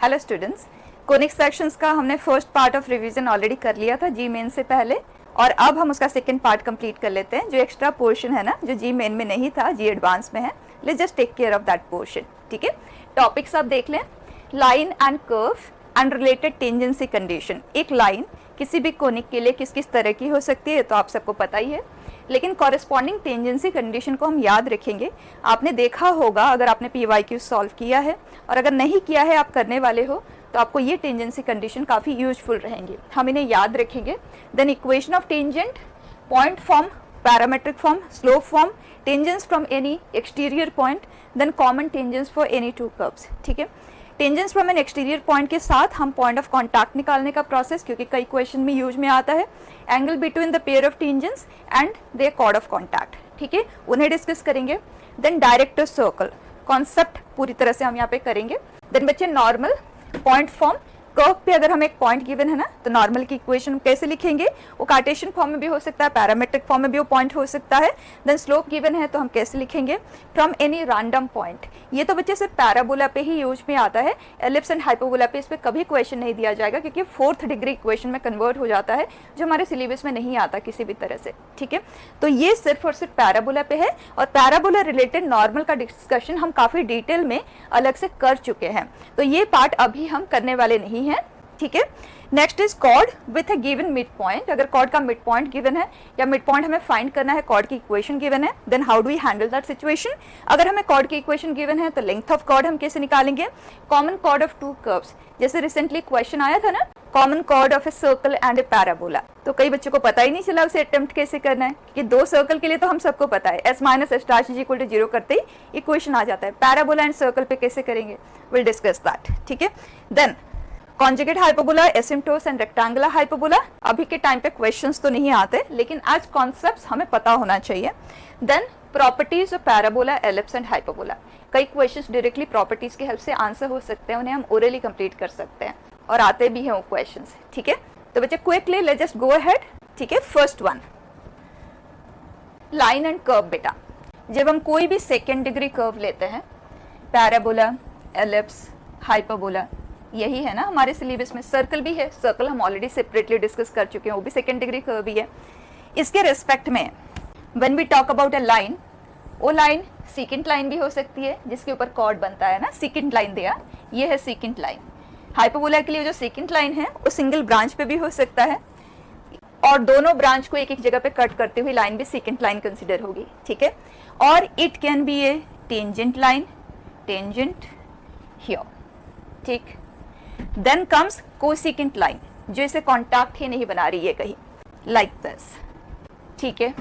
Hello students, conic sections का हमने first part of revision already कर लिया था जी मेन से पहले, और अब हम उसका सेकंड पार्ट कंप्लीट कर लेते हैं। जो एक्स्ट्रा पोर्शन है ना, जो जी मेन में नहीं था, जी एडवांस में है, let's just take care of that portion. ठीक है, टॉपिक्स आप देख लें। Line and curve and related tangency condition. एक लाइन किसी भी कोनिक के लिए किस किस तरह की हो सकती है तो आप सबको पता ही है, लेकिन कॉरेस्पॉन्डिंग टेंजेंसी कंडीशन को हम याद रखेंगे। आपने देखा होगा, अगर आपने PYQ सॉल्व किया है, और अगर नहीं किया है, आप करने वाले हो, तो आपको ये टेंजेंसी कंडीशन काफ़ी यूजफुल रहेंगे। हम इन्हें याद रखेंगे। Then equation of tangent, point form, parametric form, slope form, tangents from any exterior point, then common tangents for any two curves. ठीक है, tangents from an exterior point के साथ हम पॉइंट ऑफ कॉन्टैक्ट निकालने का प्रोसेस, क्योंकि कई question में यूज में आता है। Angle between the pair of tangents and their chord of contact. ठीक है, उन्हें डिस्कस करेंगे। देन डायरेक्टर सर्कल कॉन्सेप्ट पूरी तरह से हम यहाँ पे करेंगे। देन बच्चे नॉर्मल, पॉइंट फॉर्म, कर्व पे अगर हमें एक पॉइंट गिवन है ना, तो नॉर्मल की इक्वेशन कैसे लिखेंगे? वो कार्टेशियन फॉर्म में भी हो सकता है, पैरामेट्रिक फॉर्म में भी वो पॉइंट हो सकता है। देन स्लोप गिवन है तो हम कैसे लिखेंगे? From any random point. ये तो बच्चे सिर्फ पैराबोला पे ही यूज में आता है, एलिप्स एंड हाइपरबोला पे इस पे कभी क्वेश्चन नहीं दिया जाएगा, क्योंकि 4th डिग्री इक्वेशन में कन्वर्ट हो जाता है, जो हमारे सिलेबस में नहीं आता किसी भी तरह से। ठीक है, तो ये सिर्फ और सिर्फ पैराबोला पे है, और पैराबोला रिलेटेड नॉर्मल का डिस्कशन हम काफी डिटेल में अलग से कर चुके हैं, तो ये पार्ट अभी हम करने वाले नहीं है। ठीक है, next is chord with a given mid point. अगर कॉर्ड का मिड पॉइंट गिवन है या मिड पॉइंट हमें फाइंड करना है, कॉर्ड की इक्वेशन गिवन है, then how do we handle that situation? अगर हमें कॉर्ड की इक्वेशन गिवन है तो लेंथ ऑफ कॉर्ड हम कैसे निकालेंगे? Common chord of to curves, जैसे रिसेंटली क्वेश्चन आया था ना, common chord of a circle and A parabola. तो कई बच्चों को पता ही नहीं चला उसे अटेम्प्ट कैसे करना है, क्योंकि दो सर्कल के लिए तो हम सबको पता है, s minus s dash is equal to 0 करते ही इक्वेशन आ जाता है। पैराबोला एंड सर्कल पे कैसे करेंगे? Will discuss that. ठीक है, then conjugate hyperbola, asymptotes and rectangular hyperbola. अभी के टाइम पे क्वेश्चंस तो नहीं आते, लेकिन आज कॉन्सेप्ट्स हमें पता होना चाहिए। Then properties of parabola, ellipse and hyperbola. कई क्वेश्चंस डायरेक्टली प्रॉपर्टीज की हेल्प से आंसर हो सकते हैं, उन्हें हम ओरली कंप्लीट कर सकते हैं, और आते भी हैं वो क्वेश्चंस। ठीक है, तो बच्चे quickly let's just go ahead. ठीक है, first one, line and curve. बेटा, जब हम कोई भी सेकेंड डिग्री कर्व लेते हैं, पैराबोला, एलिप्स, हाइपरबोला, यही है ना हमारे सिलेबस में। सर्कल भी है, सर्कल हम ऑलरेडी सेपरेटली डिस्कस कर चुके हैं, वो भी सेकेंड डिग्री कर्व भी है। इसके रेस्पेक्ट में when we talk about a line, वो लाइन सीकेंट लाइन भी हो सकती है, जिसके ऊपर कॉर्ड बनता है ना, सीकेंट लाइन दिया, ये है सीकेंट लाइन। हाइपरबोला के लिए जो सीकेंट लाइन है वो सिंगल ब्रांच पे भी हो सकता है, और दोनों ब्रांच को एक एक जगह पे कट करते हुए लाइन भी सीकेंट लाइन कंसिडर होगी। ठीक है, और it can be A tangent line, tangent here. ठीक, देन कम्स कोसेकेंट लाइन, जो इसे कॉन्टैक्ट ही नहीं बना रही है कहीं, लाइक दिस। ठीक है,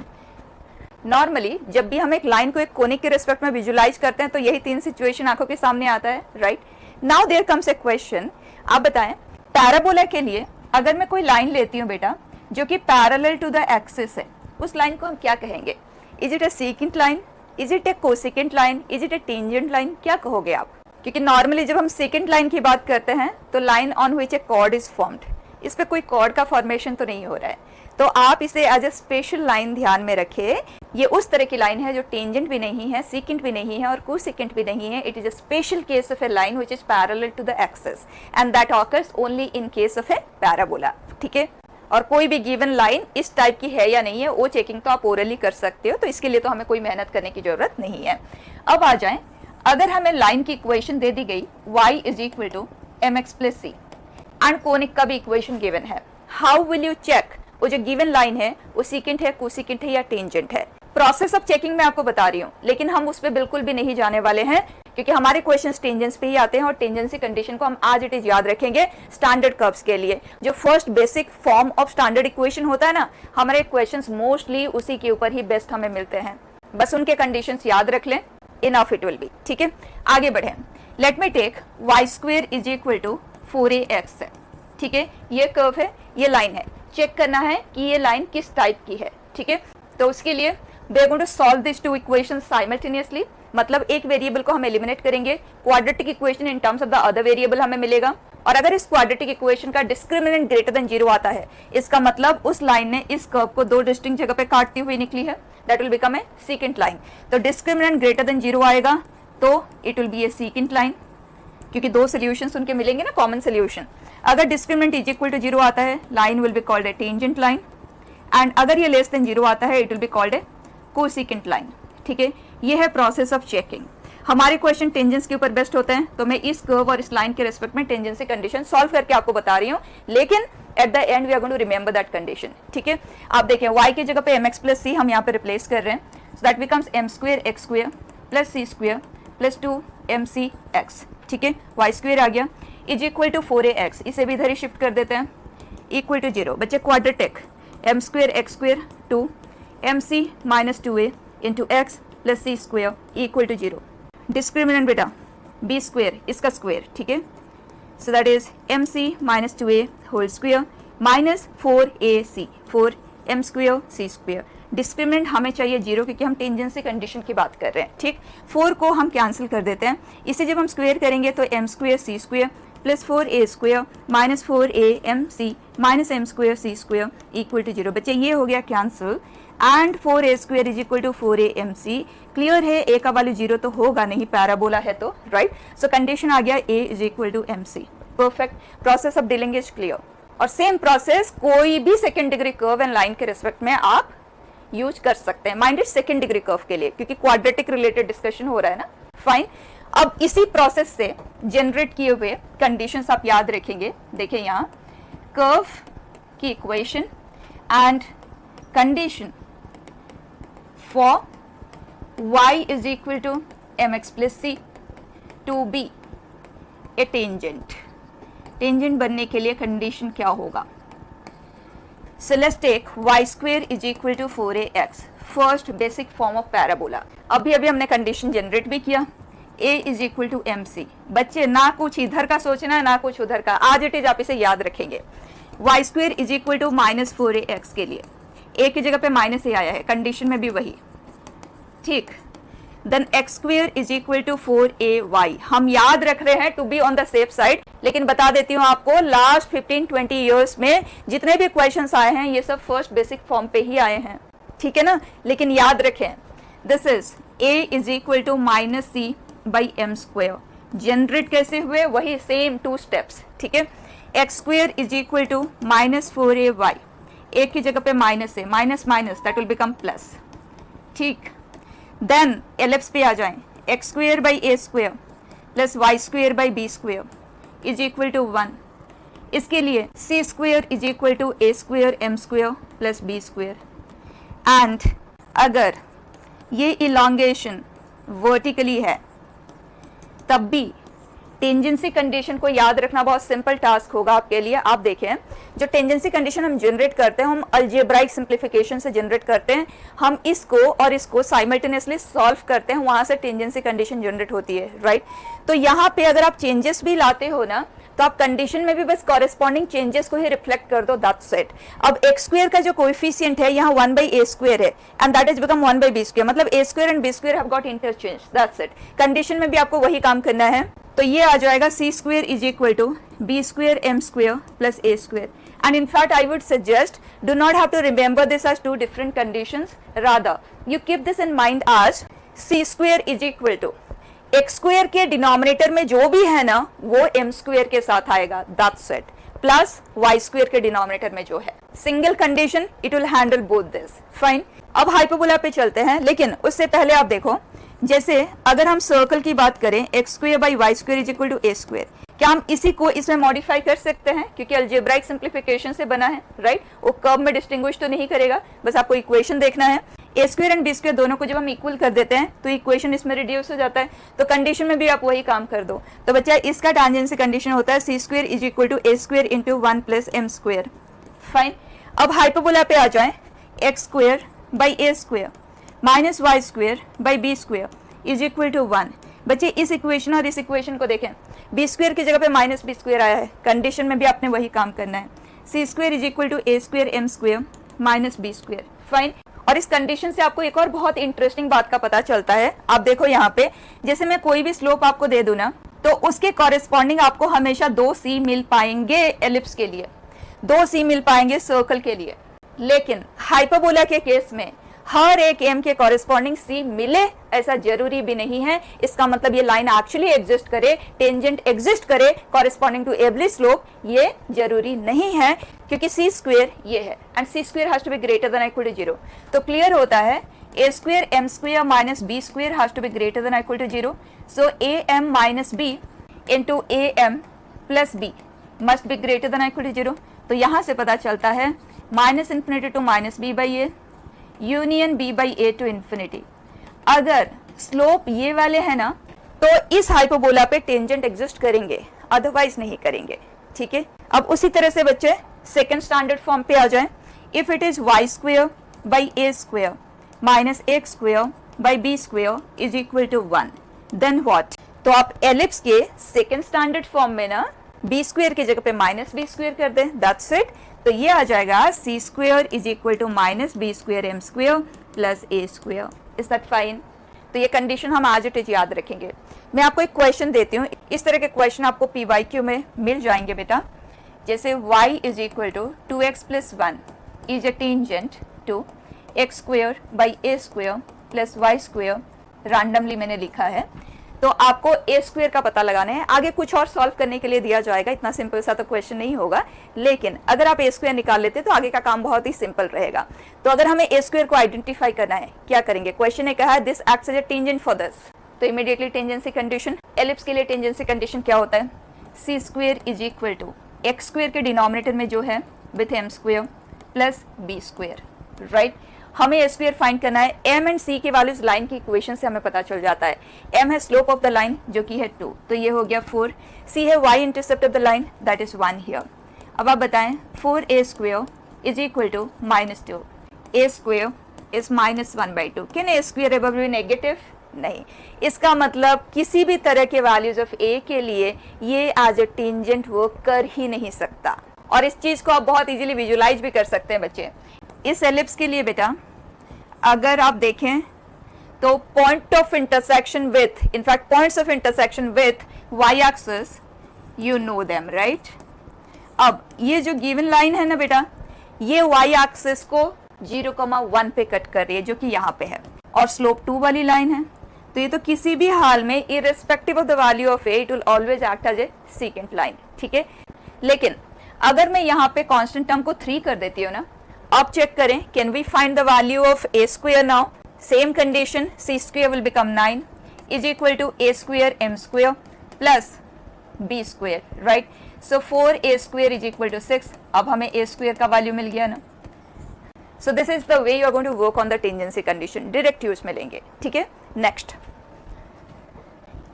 नॉर्मली जब भी हम एक लाइन को एक कोनिक के रिस्पेक्ट में विजुलाइज करते हैं तो यही तीन सिचुएशन आंखों के सामने आता है, right? Now there comes a question. आप बताएं, पैराबोला के लिए अगर मैं कोई लाइन लेती हूँ बेटा, जो कि पैरेलल टू द एक्सिस है, उस लाइन को हम क्या कहेंगे? Is it a secant line, is it A cosecant line, is it A tangent line? क्या कहोगे आप? क्योंकि नॉर्मली जब हम सेकेंड लाइन की बात करते हैं तो line on which a chord is formed, इस पे कोई कॉर्ड का फॉर्मेशन तो नहीं हो रहा है, तो आप इसे एज ए स्पेशल लाइन ध्यान में रखिए। ये उस तरह की लाइन है जो टेंजेंट भी नहीं है, सीकेंट भी नहीं है, और कोसेकेंट भी नहीं है। It is a special case of a line which is parallel to the axis, and that occurs only in case of a parabola. ठीक है, और कोई भी गिवन लाइन इस टाइप की है या नहीं है, वो चेकिंग तो आप ओरली कर सकते हो, तो इसके लिए तो हमें कोई मेहनत करने की जरूरत नहीं है। अब आ जाएं, अगर हमें लाइन की इक्वेशन दे दी गई y is equal to mx plus c, and conic का भी इक्वेशन गिवन है, हाउ विल यू चेक वो जो गिवन लाइन है वो सीकेंट है, कोसेकेंट है या टेंजेंट है? प्रोसेस ऑफ चेकिंग मैं आपको बता रही हूँ, लेकिन हम उस पर बिल्कुल भी नहीं जाने वाले हैं, क्योंकि हमारे क्वेश्चन टेंजेंस पे ही आते हैं, और टेंजेंसी कंडीशन को हम आज इट इज याद रखेंगे स्टैंडर्ड कर्व्स के लिए। जो first basic form of standard equation होता है ना, हमारे क्वेश्चंस मोस्टली उसी के ऊपर ही बेस्ट हमें मिलते हैं, बस उनके कंडीशंस याद रख लें, इनफ इट विल बी। ठीक है, आगे बढ़े। Let me take y square is equal to 4ax है। ठीक है, ये कर्व है, ये लाइन है, चेक करना है कि ये लाइन किस टाइप की है। ठीक है, तो उसके लिए we are going to solve this two equations simultaneously, मतलब एक वेरिएबल को हम एलिमिनेट करेंगे, quadratic equation in terms of the other variable हमें मिलेगा, और अगर इस क्वाड्रेटिक इक्वेशन का डिस्क्रिमिनेंट ग्रेटर देन 0 आता है, इसका मतलब उस लाइन ने इस कर्व को दो डिस्टिंक्ट जगह पे काटती हुई निकली है, that will become a secant line. तो डिस्क्रिमिनेंट ग्रेटर देन 0 आएगा तो it will be A secant line, क्योंकि दो सोल्यूशंस उनके मिलेंगे ना, कॉमन सोल्यूशन। अगर डिस्क्रिमिनेंट इज इक्वल टू 0 आता है, line will be called a tangent line, and अगर ये लेस देन 0 आता है, it will be called a cosecant line. ठीक है, ये है प्रोसेस ऑफ चेकिंग। हमारे क्वेश्चन टेंजेंस के ऊपर बेस्ट होते हैं, तो मैं इस कर्व और इस लाइन के रेस्पेक्ट में टेंजेंसी कंडीशन सॉल्व करके आपको बता रही हूँ, लेकिन at the end we are going to remember that condition. ठीक है, आप देखें y की जगह पे mx प्लस सी हम यहाँ पे रिप्लेस कर रहे हैं, so that becomes m square x square plus c square plus 2mcx। ठीक है, y स्क्वेयर आ गया इज इक्वल टू 4ax, इसे भी इधर ही शिफ्ट कर देते हैं, इक्वल टू 0। बच्चे quadratic m square x square 2mc minus 2a into x plus c square equal to 0। Discriminant बेटा b स्क्वेयर, इसका स्क्वेयर। ठीक है, so that is mc minus 2a whole square minus 4ac 4m square c square। Discriminant हमें चाहिए 0 क्योंकि हम tangency condition की बात कर रहे हैं। ठीक, 4 को हम कैंसिल कर देते हैं, इसे जब हम स्क्वेयर करेंगे तो m square c square plus 4a square minus 4amc minus m square c square equal to 0। बच्चे ये हो गया cancel, and 4a square is equal to 4amc। Clear है, a का वैल्यू 0 तो होगा नहीं, पैराबोला है तो, राइट। सो कंडीशन आ गया a is equal to mc। Perfect, process of dealing is clear. और सेम प्रोसेस कोई भी second degree curve and line के रिस्पेक्ट में आप यूज कर सकते हैं, माइंडेड सेकंड डिग्री कर्व के लिए, क्योंकि क्वाड्रेटिक रिलेटेड डिस्कशन हो रहा है ना। फाइन, अब इसी प्रोसेस से जनरेट किए हुए कंडीशंस आप याद रखेंगे। देखिए यहाँ कर्व की equation and condition for y is equal to mx plus c to be a tangent। Tangent बनने के लिए कंडीशन क्या होगा? So let's take y square is equal to 4ax, first basic form of parabola. अभी हमने condition generate भी किया, a is equal to mc। बच्चे ना कुछ इधर का सोचना है ना कुछ उधर का, आज इट इज आप इसे याद रखेंगे। y square is equal to minus 4ax के लिए a की जगह पे माइनस a आया है, कंडीशन में भी वही। ठीक, then x square is equal to 4ay। हम याद रख रहे हैं to be on the safe side, लेकिन बता देती हूँ आपको लास्ट 15-20 ईयर्स में जितने भी क्वेश्चंस आए हैं ये सब फर्स्ट बेसिक फॉर्म पे ही आए हैं। ठीक है ना, लेकिन याद रखें this is a is equal to minus c by m square. Generate कैसे हुए, वही सेम 2 स्टेप्स। ठीक है, x square is equal to minus 4ay, a की जगह पे माइनस है, minus minus that will become plus. ठीक, देन एलिप्स पे आ जाएं, x square by a square plus y square by b square is equal to 1। इसके लिए c square is equal to a square m square plus b square. And अगर ये elongation vertically है तब भी टेंजेंसी कंडीशन को याद रखना बहुत सिंपल टास्क होगा आपके लिए। आप देखें, जो टेंजेंसी कंडीशन हम जनरेट करते हैं, हम अलजेब्राइक सिंप्लीफिकेशन से जनरेट करते हैं, हम इसको और इसको साइमल्टेनियसली सॉल्व करते हैं, वहां से टेंजेंसी कंडीशन जनरेट होती है, राइट। तो यहाँ पे अगर आप चेंजेस भी लाते हो ना, तो आप कंडीशन में भी बस कॉरेस्पॉन्डिंग चेंजेस को ही रिफ्लेक्ट कर दो, दैट्स इट। अब एक्स स्क्वेयर का जो कोएफिशिएंट है यहाँ 1 बाई ए स्क्वेयर है, and that is become 1 by b square, मतलब a square and b square have got interchange, that's it. Condition में भी आपको वही काम करना है, तो ये आ जाएगा c square is equal to b square m square plus a square. And in fact, I would suggest do not have to remember this as 2 different conditions. Rather, you keep this in mind as c square is equal to x square के denominator में जो भी है ना वो m square के साथ आएगा, that's it, plus y square के डिनोमिनेटर में जो है। Single condition, it will handle both this. Fine. अब हाइपरबोला पे चलते हैं, लेकिन उससे पहले आप देखो, जैसे अगर हम सर्कल की बात करें x square by y square is equal to a square, क्या हम इसी को इसमें मॉडिफाई कर सकते हैं? क्योंकि अलजेब्राइक सिंप्लीफिकेशन से बना है, राइट। वो कर्व में डिस्टिंग्विश तो नहीं करेगा, बस आपको इक्वेशन देखना है। ए स्क्वेयर एंड बी स्क्वेयर दोनों को जब हम इक्वल कर देते हैं तो इक्वेशन इसमें रिड्यूस हो जाता है, तो कंडीशन में भी आप वही काम कर दो। तो बच्चा इसका टेंजेंसी कंडीशन होता है c square is equal to a square into 1 plus m square. Fine, अब हाइपरबोला पे आ जाए, x square by a square minus y square by b square is equal to 1। बच्चे इस इक्वेशन और इस इक्वेशन को देखें, बी स्क्वेयर की जगह पे माइनस बी स्क्वेयर आया है, कंडीशन में भी आपने वही काम करना है। C square is equal to a square m square minus b square. Fine, और इस कंडीशन से आपको एक और बहुत इंटरेस्टिंग बात का पता चलता है। आप देखो यहाँ पे, जैसे मैं कोई भी स्लोप आपको दे दूं ना, तो उसके कॉरेस्पॉन्डिंग आपको हमेशा 2 सी मिल पाएंगे एलिप्स के लिए, 2 सी मिल पाएंगे सर्कल के लिए। लेकिन हाइपरबोला के केस में हर एक m के कॉरेस्पॉन्डिंग c मिले ऐसा जरूरी भी नहीं है। इसका मतलब ये लाइन एक्चुअली एग्जिस्ट करे, टेंजेंट एग्जिस्ट करे कॉरेस्पॉन्डिंग टू एवरी स्लोप, ये जरूरी नहीं है क्योंकि c स्क्वायर ये है and c square has to be greater than equal to 0। तो क्लियर होता है a square m square minus b square has to be greater than equal to 0। So am minus b into am plus b must be greater than equal to 0। तो यहाँ से पता चलता है minus infinity to minus b by a union b by a to infinity. अगर slope ये वाले है ना तो इस हाइपरबोला पे टेंजेंट एग्जिस्ट करेंगे, अदरवाइज नहीं करेंगे। ठीक है, अब उसी तरह से बच्चे सेकंड स्टैंडर्ड फॉर्म पे आ जाएं। If it is y square by a square minus x square by b square is equal to 1, then what? तो आप एलिप्स के सेकंड स्टैंडर्ड फॉर्म में ना बी स्क्वायर की जगह पे माइनस बी स्क्वायर कर दें, दैट्स इट। तो ये आ जाएगा c square is equal to minus b square m square plus a square. Is that fine? तो ये कंडीशन हम आज इट इज याद रखेंगे। मैं आपको एक क्वेश्चन देती हूँ, इस तरह के क्वेश्चन आपको PYQ में मिल जाएंगे बेटा। जैसे y is equal to 2x plus 1 is a tangent to x square by a square plus y square, randomly मैंने लिखा है। तो आपको ए स्क्वायर का पता लगाना है, आगे कुछ और सॉल्व करने के लिए दिया जाएगा, इतना सिंपल सा तो क्वेश्चन नहीं होगा, लेकिन अगर आप ए स्क्वायर निकाल लेते तो आगे का काम बहुत ही सिंपल रहेगा। तो अगर हमें ए स्क्वायर को आइडेंटिफाई करना है, क्या करेंगे? क्वेश्चन ने कहा है this acts as a tangent for this, तो इमीडिएटली टेंजेंसी कंडीशन, एलिप्स के लिए टेंजेंसी कंडीशन क्या होता है? C square is equal to x square के डिनोमिनेटर में जो है with m square plus b square, right. हमें ए स्क्वायर फाइंड करना है। एम एंड सी के वैल्यूज लाइन की इक्वेशन से हमें पता चल जाता है। एम है स्लोप ऑफ द लाइन जो कि है 2, तो ये हो गया 4। सी है y intercept of the line that is 1 here. अब आप बताएं 4a square is equal to minus 2, a square is minus 1/2। Can a square ever be negative? नहीं। इसका मतलब किसी भी तरह के वैल्यूज ऑफ ए के लिए ये एज ए टेंजेंट वर्क कर ही नहीं सकता। और इस चीज को आप बहुत इजीली विजुलाइज भी कर सकते हैं बच्चे। इस एलिप्स के लिए बेटा अगर आप देखें तो point of intersection with, in fact points of intersection with y axis, you know them, right. अब ये जो गिवन लाइन है ना बेटा, ये वाई एक्सिस को 0,1 पे कट कर रही है जो कि यहाँ पे है, और स्लोप 2 वाली लाइन है। तो ये तो किसी भी हाल में irrespective of the value of a it will always act as a secant line, ठीक है। लेकिन अगर मैं यहाँ पे कांस्टेंट टर्म को 3 कर देती हूँ ना, अब चेक करें can we find the value of a square now. Same condition, c square will become 9 is equal to a square m square plus b square, right. So 4a square is equal to 6। अब हमें a square का value मिल गया ना। So this is the way you are going to work on the tangency condition, direct use में लेंगे, ठीक है। Next,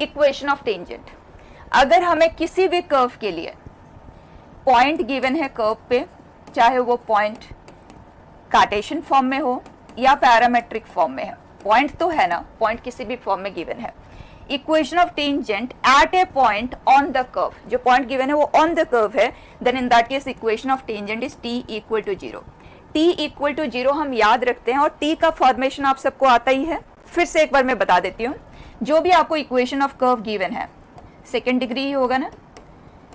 equation of tangent. अगर हमें किसी भी कर्व के लिए पॉइंट गिवन है कर्व पे, चाहे वो पॉइंट कार्टेशियन फॉर्म में हो या पैरामेट्रिक फॉर्म में है, पॉइंट तो है ना, पॉइंट किसी भी फॉर्म में गिवन है। Equation of tangent at a point on the curve, जो पॉइंट गिवन है वो ऑन द कर्व है, then in that case equation of tangent is t equal to 0। t equal to 0 हम याद रखते हैं, और t का फॉर्मेशन आप सबको आता ही है। फिर से एक बार मैं बता देती हूँ, जो भी आपको इक्वेशन ऑफ कर्व गिवन है सेकेंड डिग्री ही होगा ना,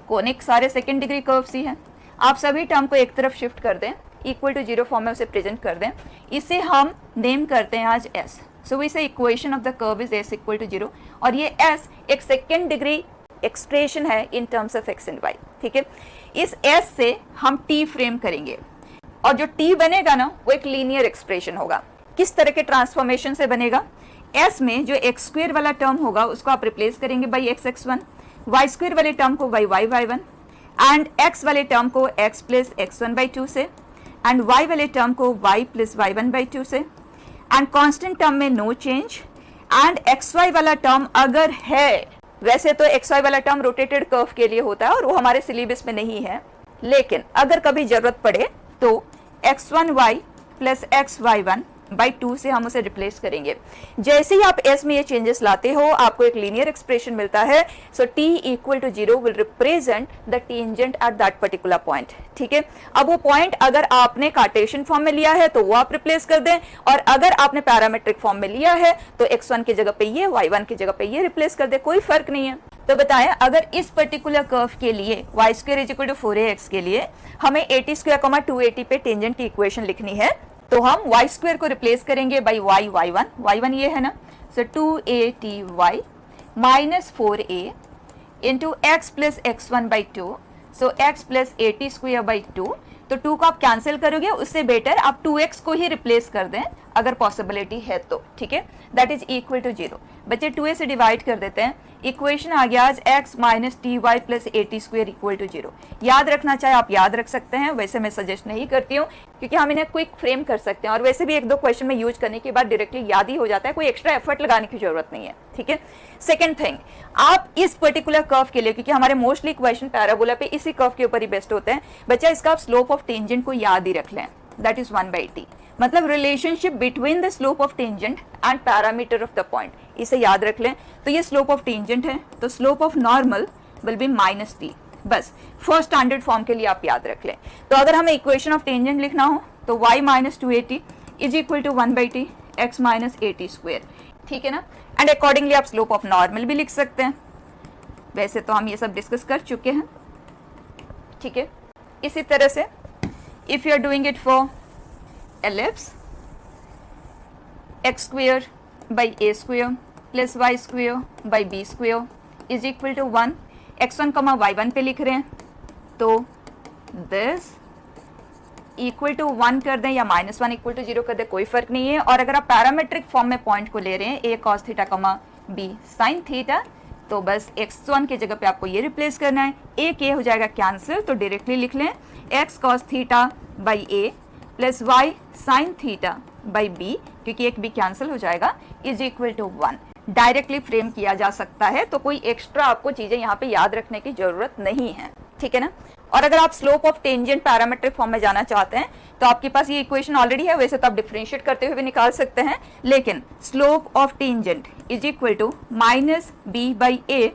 कोनिक सारे सेकेंड डिग्री कर्व्स ही हैं। आप सभी टर्म को एक तरफ शिफ्ट कर दें, इक्वल टू 0 फॉर्म में उसे प्रेजेंट कर दें, इसे हम नेम करते हैं as s। So we say equation of the curve is s equal to 0, और ये s एक सेकेंड डिग्री एक्सप्रेशन है in terms of x and y, ठीक है। इस s से हम t फ्रेम करेंगे, और जो t बनेगा ना वो एक लीनियर एक्सप्रेशन होगा। किस तरह के ट्रांसफॉर्मेशन से बनेगा? s में जो x स्क्वायर वाला टर्म होगा उसको आप रिप्लेस करेंगे बाई x(x1), y स्क्वायर वाले टर्म को बाई y(y1), एंड x वाले टर्म को x प्लस x1/2 से, एंड y वाले टर्म को y प्लस y1/2 से, एंड कांस्टेंट टर्म में नो चेंज, एंड xy वाला टर्म अगर है, वैसे तो xy वाला टर्म रोटेटेड कर्व के लिए होता है और वो हमारे सिलेबस में नहीं है, लेकिन अगर कभी जरूरत पड़े तो x1y प्लस xy1/2 से हम उसे रिप्लेस करेंगे। जैसे ही आप s में ये चेंजेस लाते हो आपको एक लीनियर एक्सप्रेशन मिलता है। So t equal to 0 will represent the tangent at that particular point, ठीक है। अब वो पॉइंट अगर आपने कार्टेशियन फॉर्म में लिया है तो वो आप रिप्लेस कर दें, और अगर आपने पैरामेट्रिक फॉर्म में लिया है तो x1 की जगह पे ये, y1 की जगह पे ये रिप्लेस कर दे, कोई फर्क नहीं है। तो बताएं अगर इस पर्टिकुलर कर्व के लिए y square is equal to 4ax के लिए हमें 80 स्क्वायर 280 पे टेंजेंट की इक्वेशन लिखनी है, तो हम वाई स्क्वेयर को रिप्लेस करेंगे बाई वाई वाई वन ये है ना, सो 2ATY minus 4A into x plus x1 by 2, so x plus AT square by 2, तो 2 को आप कैंसिल करोगे, उससे बेटर आप 2x को ही रिप्लेस कर दें अगर पॉसिबिलिटी है तो, ठीक है, दैट इज इक्वल टू 0। बच्चे 2a से डिवाइड कर देते हैं, इक्वेशन आ गया as x minus TY plus AT square equal to 0। याद रखना चाहे आप याद रख सकते हैं, वैसे मैं सजेस्ट नहीं करती हूँ क्योंकि हम इन्हें क्विक फ्रेम कर सकते हैं और वैसे भी एक दो क्वेश्चन में यूज करने के बाद डायरेक्टली याद ही हो जाता है, कोई एक्स्ट्रा एफर्ट लगाने की जरूरत नहीं है, ठीक है। सेकेंड थिंग, आप इस पर्टिकुलर कर्व के लिए, क्योंकि हमारे मोस्टली क्वेश्चन पैराबोला पे इसी कर्व के ऊपर ही बेस्ट होते हैं, बच्चा इसका आप स्लोप ऑफ टेंजेंट को याद ही रख लें, दैट इज 1/t, मतलब relationship between the slope of tangent and parameter of the point, इसे याद रख लें। तो ये स्लोप ऑफ टेंजेंट है, तो slope of normal will be -t, बस फर्स्ट स्टैंडर्ड फॉर्म के लिए आप याद रख लें। तो अगर हमें इक्वेशन ऑफ टेंजेंट लिखना हो तो y minus 2AT is equal to 1/t x minus AT square, ठीक है ना, एंड अकॉर्डिंगली आप स्लोप ऑफ नॉर्मल भी लिख सकते हैं, वैसे तो हम ये सब डिस्कस कर चुके हैं, ठीक है। इसी तरह से if you are doing it for ellipse, x square by a square plus y square by b square is equal to 1, x1 कमा y1 पे लिख रहे हैं तो this इक्वल टू 1 कर दें या -1 इक्वल टू 0 कर दें, कोई फर्क नहीं है। और अगर आप पैरामेट्रिक फॉर्म में पॉइंट को ले रहे हैं a cos थीटा कमा b sin थीटा, तो बस x1 की जगह पे आपको ये रिप्लेस करना है, a के हो जाएगा कैंसिल, तो डायरेक्टली लिख लें x cos theta by a plus y sine theta by b, क्योंकि एक b कैंसिल हो जाएगा, is equal to 1। Directly frame किया जा सकता है, तो कोई एक्स्ट्रा आपको चीजें यहाँ पे याद रखने की जरूरत नहीं है, ठीक है ना। और अगर आप slope of tangent parametric form में जाना चाहते हैं तो आपके पास ये इक्वेशन ऑलरेडी है, वैसे तो आप डिफरेंशिएट करते हुए भी निकाल सकते हैं, लेकिन slope of tangent is equal to minus b by a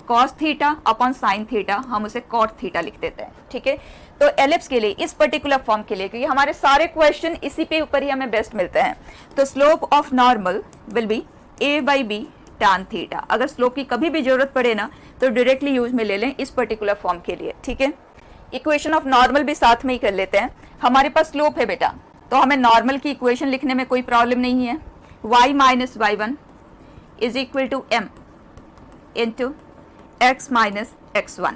cos theta upon sine theta, हम उसे कॉट थीटा लिख देते हैं, ठीक है। तो एलिप्स के लिए इस पर्टिकुलर फॉर्म के लिए, क्योंकि हमारे सारे क्वेश्चन इसी पे ऊपर ही हमें बेस्ट मिलते हैं, तो slope of normal will be a by b tan theta. अगर स्लोप की कभी भी जरूरत पड़े ना तो डायरेक्टली यूज में ले लें इस पर्टिकुलर फॉर्म के लिए, ठीक है। इक्वेशन ऑफ नॉर्मल भी साथ में ही कर लेते हैं। हमारे पास स्लोप है बेटा, तो हमें नॉर्मल की इक्वेशन लिखने में कोई प्रॉब्लम नहीं है, y minus y1 is equal to m into x minus x1,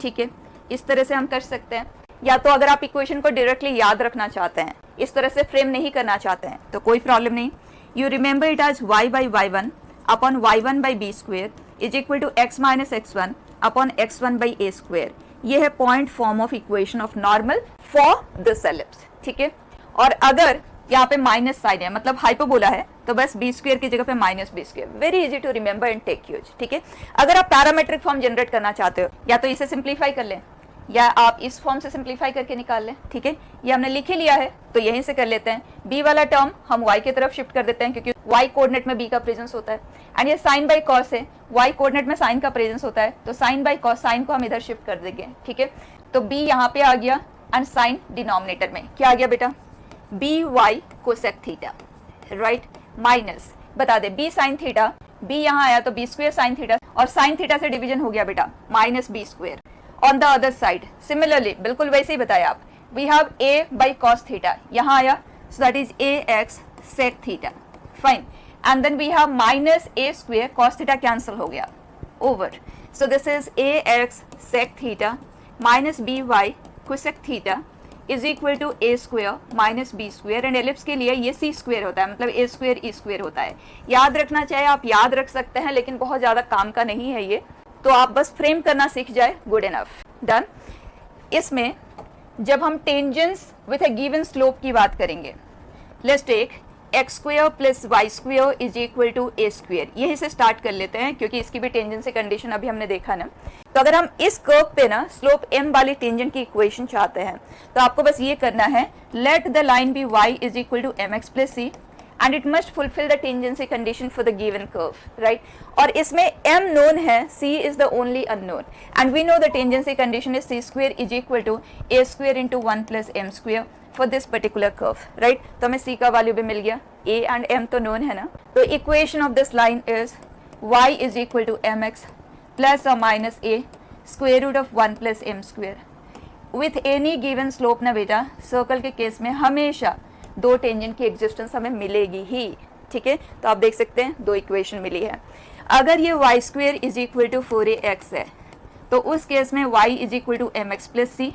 ठीक है। इस तरह से हम कर सकते हैं, या तो अगर आप इक्वेशन को डायरेक्टली याद रखना चाहते हैं, इस तरह से फ्रेम नहीं करना चाहते हैं, तो कोई प्रॉब्लम नहीं, you remember it as y by y1 upon y1 by b square is equal to x minus x1 upon x1 by a square. ये है point form of equation of normal for this ellipse, ठीक है। और अगर यहाँ पे minus sign है, मतलब हाइपरबोला है, तो बस b स्क्वेयर की जगह पे minus b square, very easy to remember and take use, ठीक है। अगर आप पैरामेट्रिक फॉर्म जनरेट करना चाहते हो, या तो इसे सिंप्लीफाई कर लें या आप इस फॉर्म से सिंप्लीफाई करके निकाल लें, ठीक है। ये हमने लिख ही लिया है तो यहीं से कर लेते हैं। b वाला टर्म हम y की तरफ शिफ्ट कर देते हैं, क्योंकि y कोऑर्डिनेट में b का प्रेजेंस होता है, एंड ये साइन बाई कॉस है, y कोऑर्डिनेट में साइन का प्रेजेंस होता है, तो साइन बाई कॉस, साइन को हम इधर शिफ्ट कर देंगे, ठीक है। तो b यहाँ पे आ गया एंड साइन डिनोमिनेटर में क्या आ गया बेटा, b y cosec theta, right, minus बता दे b साइन थीटा, b यहाँ आया तो b स्क्वेयर साइन थीटा, और साइन थीटा से डिवीजन हो गया बेटा minus b square. On the other side similarly बिल्कुल वैसे ही बताया आप, we have a by cos theta, यहाँ आया, so that is ax sec theta, fine, and then we have minus a square, cos theta cancel हो गया, over, so this is ax sec theta minus by cosec theta is equal to a square minus b square, and ellipse के लिए ये c square होता है, मतलब a square e square होता है। याद रखना चाहे आप याद रख सकते हैं, लेकिन बहुत ज़्यादा काम का नहीं है ये, तो आप बस फ्रेम करना सीख जाए, गुड इनफ, डन। इसमें जब हम tangents with a given slope की बात करेंगे, let's take x square plus y square is equal to a square, यही से स्टार्ट कर लेते हैं क्योंकि इसकी भी टेंजेंट से कंडीशन अभी हमने देखा ना। तो अगर हम इस कर्व पे ना स्लोप m वाली टेंजेंट की इक्वेशन चाहते हैं तो आपको बस ये करना है, let the line be y is equal to mx plus c and it must fulfill the tangency condition for the given curve, right? और इसमें m known है, c is the only unknown, and we know the tangency condition is c square is equal to a square into 1 plus m square for this particular curve, right? तो हमें c का value भी मिल गया, a and m तो known है ना। तो equation of this line is y is equal to mx plus or minus a square root of 1 plus m square with any given slope ना बेटा, सर्कल के केस में हमेशा दो टेंजेंट की एग्जिस्टेंस हमें मिलेगी ही, ठीक है। तो आप देख सकते हैं दो इक्वेशन मिली है। अगर ये y square is equal to 4ax है तो उस केस में y is equal to m x plus c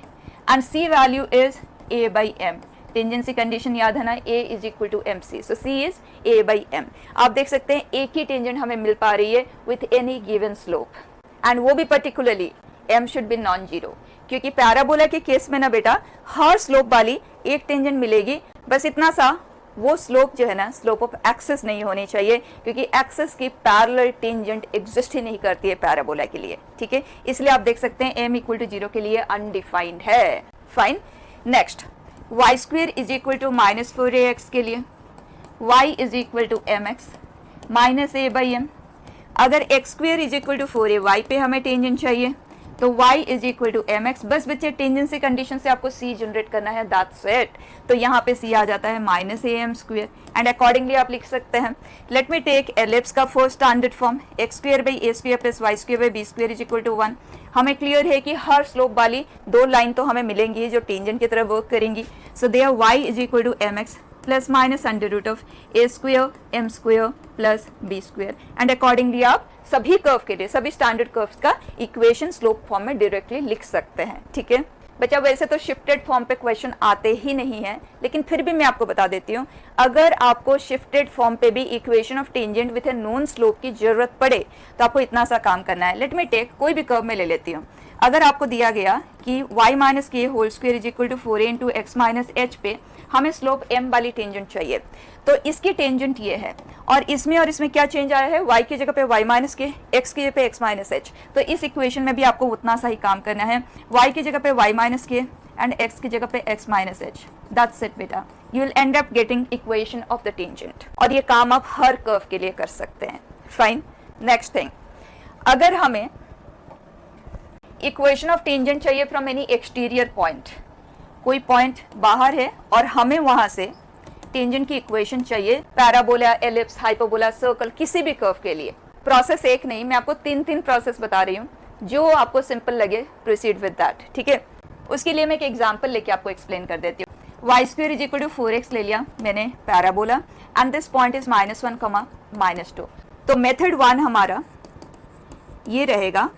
and c value is a by m. Tangency condition याद है ना, a is equal to m c, so c is a by m. आप देख सकते हैं एक ही टेंजेंट हमें मिल पा रही है with any given slope, and वो भी particularly m should be non zero, क्योंकि पैराबोला के केस में ना बेटा हर स्लोप वाली एक टेंजेंट मिलेगी, बस इतना सा वो स्लोप जो है ना स्लोप ऑफ एक्सिस नहीं होनी चाहिए, क्योंकि एक्सिस की पैरेलल टेंजेंट एग्जिस्ट ही नहीं करती है पैराबोला के लिए, ठीक है। इसलिए आप देख सकते हैं m इक्वल टू जीरो के लिए अनडिफाइंड है। Fine, next y square is equal to minus 4ax के लिए y is equal to m x minus a by m. अगर x square is equal to 4ay पे हमें टेंजेंट चाहिए तो y is equal to m x. बस बच्चे tangency condition से आपको c जनरेट करना है, दैट्स इट। तो यहाँ पे c आ जाता है minus a m square, and accordingly आप लिख सकते हैं लेट मी टेक एलिप्स का first standard form x square by a square plus y square by b square is equal to 1। हमें क्लियर है कि हर स्लोप वाली दो लाइन तो हमें मिलेंगी जो टेंजेंट की तरह वर्क करेंगी, so there y is equal to m x plus minus under root of a square m square plus b square, and accordingly आप सभी कर्व के लिए सभी स्टैंडर्ड कर्व्स का इक्वेशन स्लोप फॉर्म में डायरेक्टली लिख सकते हैं, ठीक है बच्चा। वैसे तो शिफ्टेड फॉर्म पे क्वेश्चन आते ही नहीं है, लेकिन फिर भी मैं आपको बता देती हूँ, अगर आपको शिफ्टेड फॉर्म पे भी equation of tangent with A known slope की जरूरत पड़े तो आपको इतना सा काम करना है। लेट मी टेक कोई भी कर्व में ले लेती हूँ। अगर आपको दिया गया कि y minus k whole square is equal to 4a into x minus h पे हमें स्लोप m वाली टेंजेंट चाहिए, तो इसकी टेंजेंट ये है, और इसमें क्या चेंज आया है, y की जगह पे y माइनस के, x की जगह पे x माइनस एच। तो इस इक्वेशन में भी आपको उतना सा ही काम करना है, y की जगह पे y minus k and x की जगह पे x minus h, that's it बेटा। You will end up getting equation of the tangent, और ये काम आप हर कर्व के लिए कर सकते हैं। फाइन, नेक्स्ट थिंग, अगर हमें इक्वेशन ऑफ टेंजेंट चाहिए फ्रॉम एनी एक्सटीरियर पॉइंट, कोई पॉइंट बाहर है और हमें वहां से टेंजेंट की इक्वेशन चाहिए, पैराबोला, एलिप्स, हाइपरबोला, सर्कल, किसी भी कर्व के लिए। प्रोसेस एक नहीं, मैं आपको तीन प्रोसेस बता रही हूँ, जो आपको सिंपल लगे प्रोसीड विद दैट, ठीक है। उसके लिए मैं एक एग्जांपल लेके आपको एक्सप्लेन कर देती हूँ। Y square is equal to 4x ले लिया मैंने parabola, and this point is -1, -2। तो मेथड 1 हमारा ये रहेगा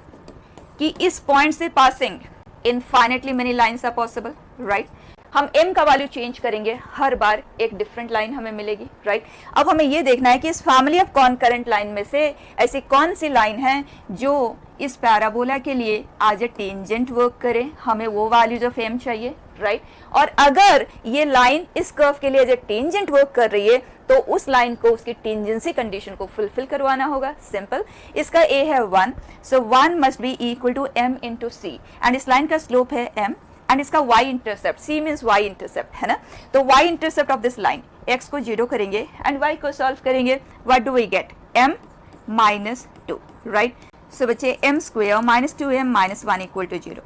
कि इस पॉइंट से passing infinitely many lines are possible, right. हम m का वैल्यू चेंज करेंगे, हर बार एक डिफरेंट लाइन हमें मिलेगी, राइट। अब हमें ये देखना है कि इस फैमिली ऑफ कॉनकरेंट लाइन में से ऐसी कौन सी लाइन है जो इस पैराबोला के लिए एज ए टेंजेंट वर्क करे, हमें वो वैल्यूज ऑफ m चाहिए, राइट। और अगर ये लाइन इस कर्व के लिए एज ए टेंजेंट वर्क कर रही है तो उस लाइन को उसकी टेंजेंसी कंडीशन को फुलफिल करवाना होगा, सिंपल। इसका a है 1, so 1 must be equal to m into सी, एंड इस लाइन का स्लोप है m, एंड इसका y intercept, c means y intercept है ना, तो y intercept of this line, x को 0 करेंगे एंड y को सॉल्व करेंगे, what do we get, m minus 2, right. So बच्चे m square minus 2m minus 1 equal to 0।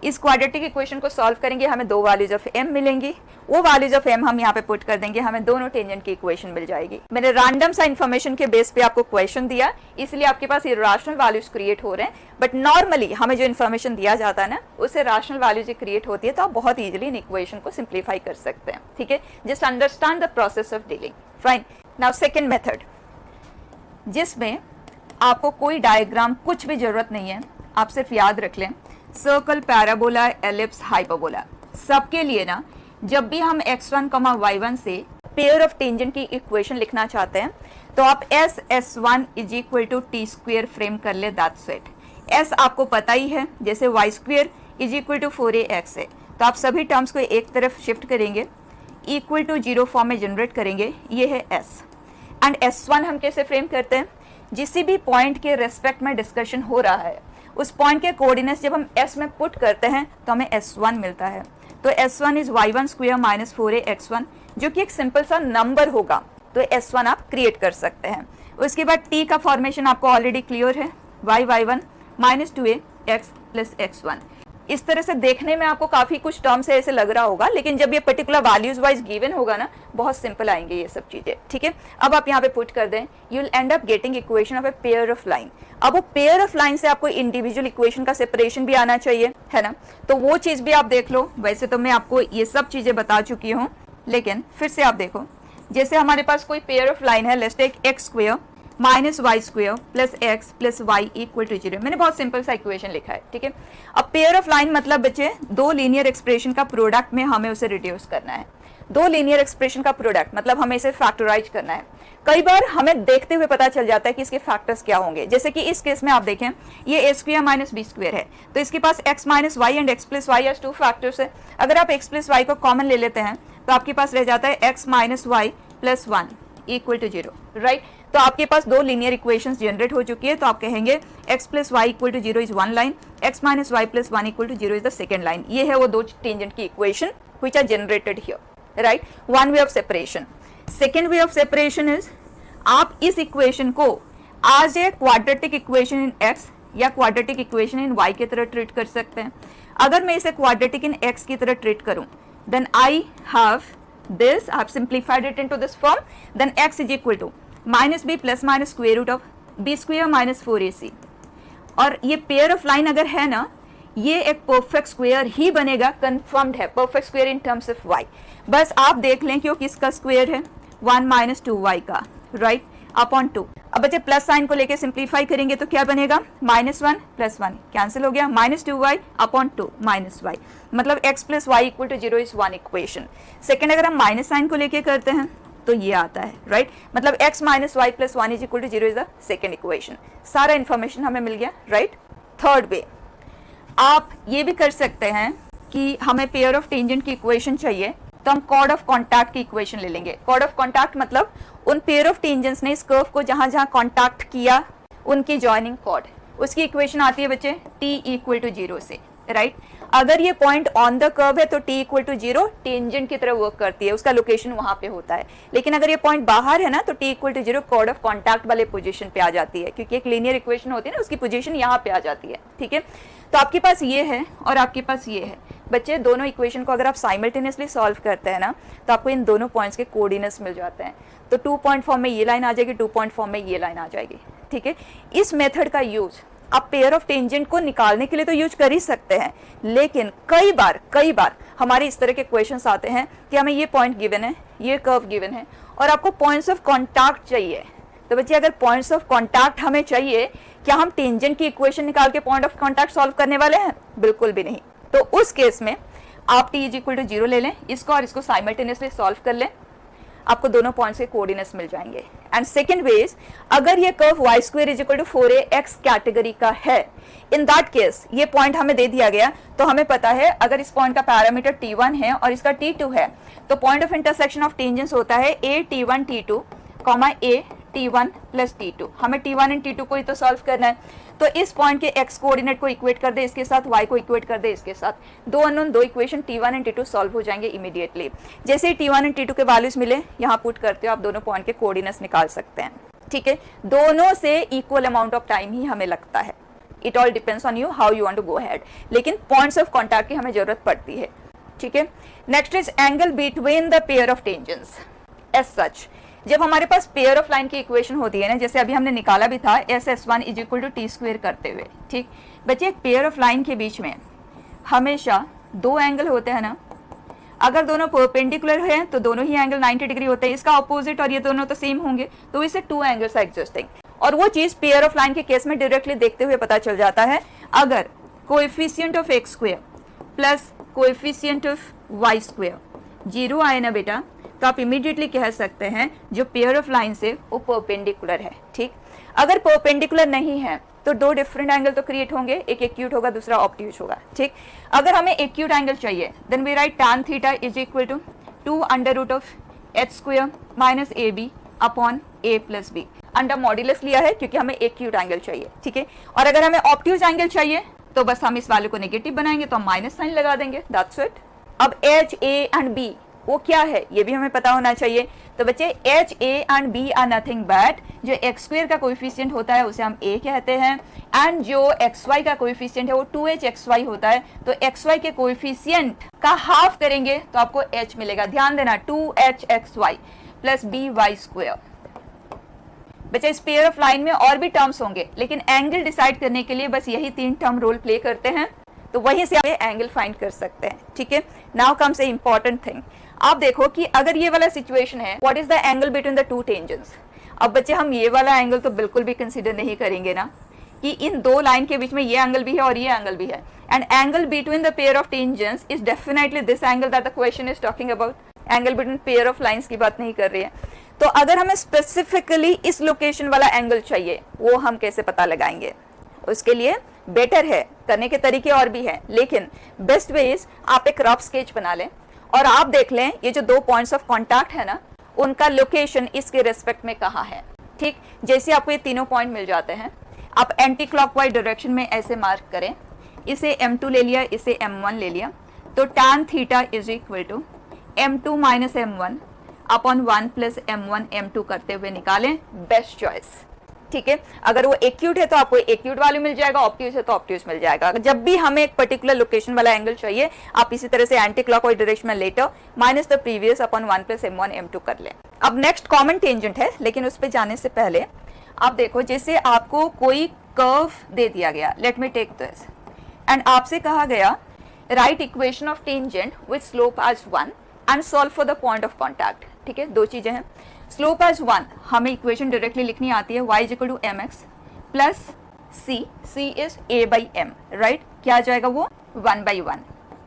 इस क्वाड्रेटिक इक्वेशन को सॉल्व करेंगे, हमें दो वैल्यूज ऑफ m मिलेंगी, वो वैल्यूज ऑफ m हम यहाँ पे पुट कर देंगे, हमें दोनों टेंजेंट की इक्वेशन मिल जाएगी। मैंने रैंडम सा इन्फॉर्मेशन के बेस पे आपको क्वेश्चन दिया, इसलिए आपके पास इरेशनल वैल्यूज क्रिएट हो रहे हैं, बट नॉर्मली हमें जो इन्फॉर्मेशन दिया जाता है ना उससे रैशनल वैल्यूज क्रिएट होती है, तो आप बहुत ईजिली इन इक्वेशन को सिंप्लीफाई कर सकते हैं, ठीक है। Just understand the process of dealing. Fine, now second method, जिसमें आपको कोई डायग्राम कुछ भी जरूरत नहीं है, आप सिर्फ याद रख लें सर्कल, पैराबोला, एलिप्स, हाइपरबोला, सबके लिए ना जब भी हम x1, y1 से पेयर ऑफ टेंजेंट की इक्वेशन लिखना चाहते हैं तो आप s1 is equal to t square frame कर ले, दैट्स इट। s आपको पता ही है, जैसे y square is equal to 4ax है, तो आप सभी टर्म्स को एक तरफ शिफ्ट करेंगे, इक्वल टू 0 फॉर्म में जनरेट करेंगे, ये है s। एंड s1 हम कैसे फ्रेम करते हैं, जिस भी पॉइंट के रेस्पेक्ट में डिस्कशन हो रहा है उस पॉइंट के कोऑर्डिनेट्स जब हम s में पुट करते हैं तो हमें s1 मिलता है, तो s1 is y1 square minus 4ax1, जो कि एक सिंपल सा नंबर होगा, तो s1 आप क्रिएट कर सकते हैं। उसके बाद t का फॉर्मेशन आपको ऑलरेडी क्लियर है, y1 minus 2ax plus x1। इस तरह से देखने में आपको काफी कुछ टर्म्स ऐसे लग रहा होगा, लेकिन जब ये पर्टिकुलर वैल्यूज वाइज गिवन होगा ना बहुत सिंपल आएंगे ये सब चीजें, ठीक है। अब आप यहाँ पे पुट कर दें, you will end up getting equation of a pair of line. अब वो पेयर ऑफ लाइन से आपको इंडिविजुअल इक्वेशन का सेपरेशन भी आना चाहिए, है ना, तो वो चीज भी आप देख लो। वैसे तो मैं आपको ये सब चीजें बता चुकी हूँ, लेकिन फिर से आप देखो, जैसे हमारे पास कोई पेयर ऑफ लाइन है, let's take x square minus y square plus x plus y equal to 0। मैंने बहुत सिंपल सा इक्वेशन लिखा है, ठीक है। अब पेयर ऑफ लाइन मतलब बच्चे दो लीनियर एक्सप्रेशन का प्रोडक्ट में हमें उसे रिड्यूस करना है। दो लीनियर एक्सप्रेशन का प्रोडक्ट मतलब हमें इसे फैक्टराइज करना है। कई बार हमें देखते हुए पता चल जाता है कि इसके फैक्टर्स क्या होंगे। जैसे कि इस केस में आप देखें, ये a square minus b square है, तो इसके पास x minus y and x plus y as two factors है। अगर आप एक्स प्लस वाई को कॉमन ले लेते हैं तो आपके पास रह जाता है x minus y plus 1 equal to 0, right. तो आपके पास दो लीनियर इक्वेशंस जनरेट हो चुकी है, तो आप कहेंगे x plus y equal to 0 is one line, x minus y plus 1 equal to 0 is the second line. ये है वो दो टेंजेंट की equation which are generated here, right. One way of separation. Second way of separation is, आप इस equation को as a quadratic equation in x या quadratic equation in y की तरह ट्रीट कर सकते हैं। अगर मैं इसे क्वाड्रेटिक इन x की तरह ट्रीट करूं, then I have this, I have simplified it into this form, then x is equal to minus b plus minus square root of b square minus 4ac। और ये pair of line अगर है ना, ये एक perfect square ही बनेगा, confirmed है perfect square in terms of y। बस आप देख लें कि वो किसका स्क्वायर है, 1 माइनस 2y का, राइट, अपॉन 2। अब बच्चे प्लस साइन को लेके सिंप्लीफाई करेंगे तो क्या बनेगा, -1 प्लस 1 कैंसिल हो गया, -2y अपॉन 2 माइनस y, मतलब x plus y equal to 0 is one equation. Second अगर हम माइनस साइन को लेके करते हैं तो ये आता है, राइट, मतलब x minus y plus 1 is equal to 0 is the second equation. सारा इन्फॉर्मेशन हमें मिल गया, राइट। थर्ड वे, आप ये भी कर सकते हैं कि हमें पेयर ऑफ टेंजेंट की इक्वेशन चाहिए तो हम कॉर्ड ऑफ कॉन्टैक्ट की इक्वेशन ले लेंगे। कॉर्ड ऑफ कॉन्टैक्ट मतलब उन पेयर ऑफ टेंजेंट्स ने इस कर्व को जहां जहां कॉन्टैक्ट किया उनकी जॉइनिंग कॉर्ड, उसकी इक्वेशन आती है बच्चे t इक्वल टू 0 से, राइट। अगर ये पॉइंट ऑन द कर्व है तो t इक्वल टू 0 टेंजेंट की तरह वर्क करती है, उसका लोकेशन वहां पे होता है। लेकिन अगर ये पॉइंट बाहर है ना तो t equal to 0 chord of contact वाले पोजीशन पे आ जाती है, क्योंकि एक लीनियर इक्वेशन होती है ना, उसकी पोजीशन यहाँ पे आ जाती है, ठीक है। तो आपके पास ये है और आपके पास ये है बच्चे, दोनों इक्वेशन को अगर आप साइमल्टेनियसली सॉल्व करते हैं ना तो आपको इन दोनों पॉइंट्स के कोऑर्डिनेट्स मिल जाते हैं। तो 2 पॉइंट फॉर्म में ये लाइन आ जाएगी, 2 पॉइंट फॉर्म में ये लाइन आ जाएगी, ठीक है। इस मेथड का यूज आप पेयर ऑफ टेंजेंट को निकालने के लिए तो यूज कर ही सकते हैं, लेकिन कई बार हमारे इस तरह के क्वेश्चंस आते हैं कि हमें ये पॉइंट गिवन है, ये कर्व गिवन है और आपको पॉइंट्स ऑफ कॉन्टैक्ट चाहिए। तो बच्चे अगर पॉइंट्स ऑफ कॉन्टैक्ट हमें चाहिए, क्या हम टेंजेंट की इक्वेशन निकाल के पॉइंट ऑफ कॉन्टैक्ट सॉल्व करने वाले हैं? बिल्कुल भी नहीं। तो उस केस में आप t इज इक्वल टू 0 ले लें, इसको और इसको साइमल्टेनियसली सॉल्व कर लें, आपको दोनों पॉइंट्स के कोऑर्डिनेट्स मिल जाएंगे। एंड सेकंड वे इज, अगर ये curve y square is equal to 4ax category का है, इन दैट केस ये पॉइंट हमें दे दिया गया तो हमें पता है अगर इस पॉइंट का पैरामीटर t1 है और इसका t2 है तो point of intersection of tangents होता है a t1 t2 a t1 plus t2। हमें t1 एंड t2 को ही तो सॉल्व करना है, तो इस पॉइंट के x कोऑर्डिनेट को इक्वेट कर दे इसके साथ, y को इक्वेट कर दे इसके साथ, दो अननोन, दो equation t1 and t2 solve हो जाएंगे इमीडिएटली। जैसे ही t1 एंड t2 के वैल्यूज मिले, यहाँ पुट करते हो आप दोनों पॉइंट के कोऑर्डिनेट्स निकाल सकते हैं, ठीक है। दोनों से इक्वल अमाउंट ऑफ टाइम ही हमें लगता है, it all depends on you how you want to go ahead, लेकिन पॉइंट्स ऑफ कॉन्टैक्ट की हमें जरूरत पड़ती है, ठीक है। Next is angle between the pair of tangents. As such जब हमारे पास पेयर ऑफ लाइन की इक्वेशन होती है ना, जैसे अभी हमने निकाला भी था SS1 is equal to t square करते हुए, ठीक बच्चे, एक पेयर ऑफ लाइन के बीच में हमेशा दो एंगल होते हैं ना, अगर दोनों परपेंडिकुलर हैं तो दोनों ही एंगल 90 डिग्री होते हैं, इसका ऑपोजिट और ये दोनों तो सेम होंगे, तो इसे टू एंगल्स आर एग्जिस्टिंग। और वो चीज पेयर ऑफ लाइन के केस में डायरेक्टली देखते हुए पता चल जाता है। अगर coefficient of x square plus coefficient of y square 0 आए ना बेटा, तो आप इमीडिएटली कह सकते हैं जो पेयर ऑफ लाइन से वो परपेंडिकुलर है, ठीक। अगर परपेंडिकुलर नहीं है तो दो डिफरेंट एंगल तो क्रिएट होंगे, एक एक्यूट होगा दूसरा ऑब्ट्यूज होगा, ठीक। अगर हमें एक्यूट एंगल चाहिए then we write tan theta is equal to 2 under root of h square minus ab upon a plus b। Under modulus लिया है क्योंकि हमें एक्यूट एंगल चाहिए, ठीक है। और अगर हमें ऑब्ट्यूज एंगल चाहिए तो बस हम इस वाले को नेगेटिव बनाएंगे तो हम माइनस साइन लगा देंगे, दैट्स इट। अब h a एंड b वो क्या है ये भी हमें पता होना चाहिए। तो बच्चे h a and b are nothing but जो x स्क्वायर का कोएफिशिएंट होता है उसे हम a कहते हैं, एंड जो xy का कोएफिशिएंट है वो 2hxy होता है। तो xy के कोएफिशिएंट का हाफ करेंगे तो आपको h मिलेगा, ध्यान देना 2hxy प्लस by स्क्वायर। बच्चे इस पेयर ऑफ लाइन में और भी टर्म्स होंगे, लेकिन एंगल डिसाइड करने के लिए बस यही तीन टर्म रोल प्ले करते हैं। तो वहीं से आप एंगल फाइंड कर सकते हैं, ठीक है। नाउ कम्स ए इंपॉर्टेंट थिंग, आप देखो कि अगर ये वाला सिचुएशन है, what is the angle between the two tangents. अब बच्चे हम ये वाला एंगल तो बिल्कुल भी कंसीडर नहीं करेंगे ना, कि इन दो लाइन के बीच में ये एंगल भी है और ये एंगल भी है, and angle between the pair of tangents is definitely this angle that the question is talking about. Angle between pair of lines की बात नहीं कर रही है। तो अगर हमें स्पेसिफिकली इस लोकेशन वाला एंगल चाहिए, वो हम कैसे पता लगाएंगे? उसके लिए बेटर है, करने के तरीके और भी हैं, लेकिन बेस्ट वे इज आप एक रफ स्केच बना लें और आप देख लें ये जो दो पॉइंट्स ऑफ कॉन्टैक्ट है ना, उनका लोकेशन इसके रेस्पेक्ट में कहाँ है। ठीक, जैसे आपको ये तीनों पॉइंट मिल जाते हैं, आप एंटी क्लॉकवाइज डायरेक्शन में ऐसे मार्क करें, इसे m2 ले लिया, इसे m1 ले लिया, तो tan theta is equal to m2 minus m1 upon 1 plus m1 m2 करते हुए निकालें बेस्ट चॉइस। ठीक है, अगर वो एक्यूट है तो आपको एक्यूट वैल्यू मिल जाएगा, ऑब्ट्यूज है तो ऑब्ट्यूज मिल जाएगा। जब भी हमें एक पर्टिकुलर लोकेशन वाला एंगल चाहिए, आप इसी तरह से एंटी क्लॉकवाइज डायरेक्शन में latter minus the previous upon 1 plus m1 m2 कर लें। अब नेक्स्ट कॉमन टेंजेंट है, लेकिन उस पर जाने से पहले आप देखो, जैसे आपको कोई कर्व दे दिया गया, let me take this, and आपसे कहा गया write equation of tangent with slope as 1 and solve for the point of contact. ठीक है, दो चीजें हैं। स्लोप एज 1 हमें इक्वेशन डायरेक्टली लिखनी आती है, y is equal to mx plus c is a by m, right. क्या आ जाएगा वो 1 by 1,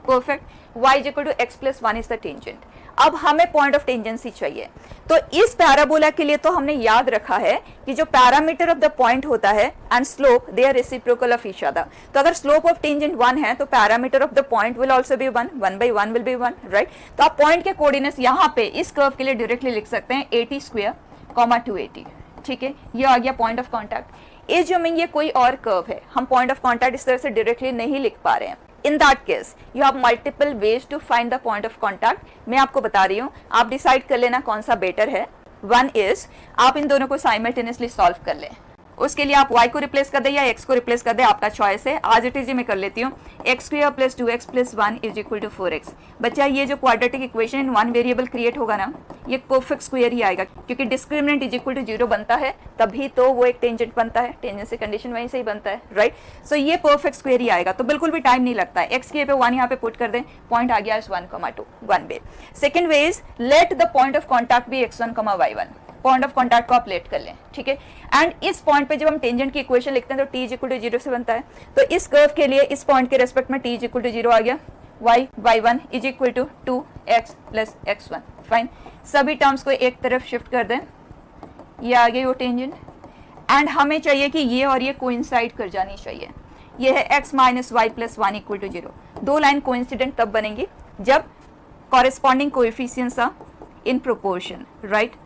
perfect. y is equal to x plus 1 is the tangent. अब हमें पॉइंट ऑफ टेंजेंसी चाहिए, तो इस पैराबोला के लिए तो हमने याद रखा है कि जो पैरामीटर ऑफ द पॉइंट होता है and slope they are reciprocal of each other. तो अगर स्लोप ऑफ टेंजेंट 1 है तो parameter of the point will also be 1, 1 by 1 will be 1, right. तो आप पॉइंट के कोऑर्डिनेट्स यहाँ पे इस कर्व के लिए डायरेक्टली लिख सकते हैं 80 स्क्वायर, 280। ठीक है, ये आ गया पॉइंट ऑफ कॉन्टैक्ट। एज्यूमिंग ये कोई और कर्व है, हम पॉइंट ऑफ कॉन्टैक्ट इस तरह से डायरेक्टली नहीं लिख पा रहे हैं। In that case, you have multiple ways to find the point of contact. मैं आपको बता रही हूँ, आप डिसाइड कर लेना कौन सा बेटर है। One is, आप इन दोनों को साइमल्टेनियसली सॉल्व कर लें। उसके लिए आप y को रिप्लेस कर दे या x को रिप्लेस कर दे, आपका चॉइस है। आज इट इज मैं कर लेती हूँ, x square plus 2x plus 1 is equal to 4x। बच्चा ये जो quadratic equation in one variable create होगा ना, ये परफेक्ट स्क्वायर ही आएगा, क्योंकि डिस्क्रिमिनेंट इज इक्वल टू 0 बनता है, तभी तो वो एक टेंजेंट बनता है, टेंजेंसी कंडीशन वहीं से ही बनता है, राइट। सो ये परफेक्ट स्क्वायर ही आएगा, तो बिल्कुल भी टाइम नहीं लगता है। एक्स के पे 1 यहाँ पे पुट कर दें, पॉइंट आ गया 1,2, 1 way. Second way is let the point of contact be x1, y1, point of contact को आप लेट कर लें। ठीक है, एंड इस पॉइंट पे जब हम टेंजेंट की इक्वेशन लिखते हैं तो t इज इक्वल टू 0 से बनता है, तो इस कर्व के लिए इस पॉइंट के रेस्पेक्ट में t इज इक्वल टू 0 आ गया, y by 1 is equal to 2x plus x1, fine. सभी टर्म्स को एक तरफ शिफ्ट कर दें, ये आ गई वो टेंजेंट, एंड हमें चाहिए कि ये और ये कोइंसाइड कर जानी चाहिए। ये है x minus y plus 1 equal to 0। दो लाइन कोइंसिडेंट तब बनेंगी जब corresponding coefficients are in proportion, right.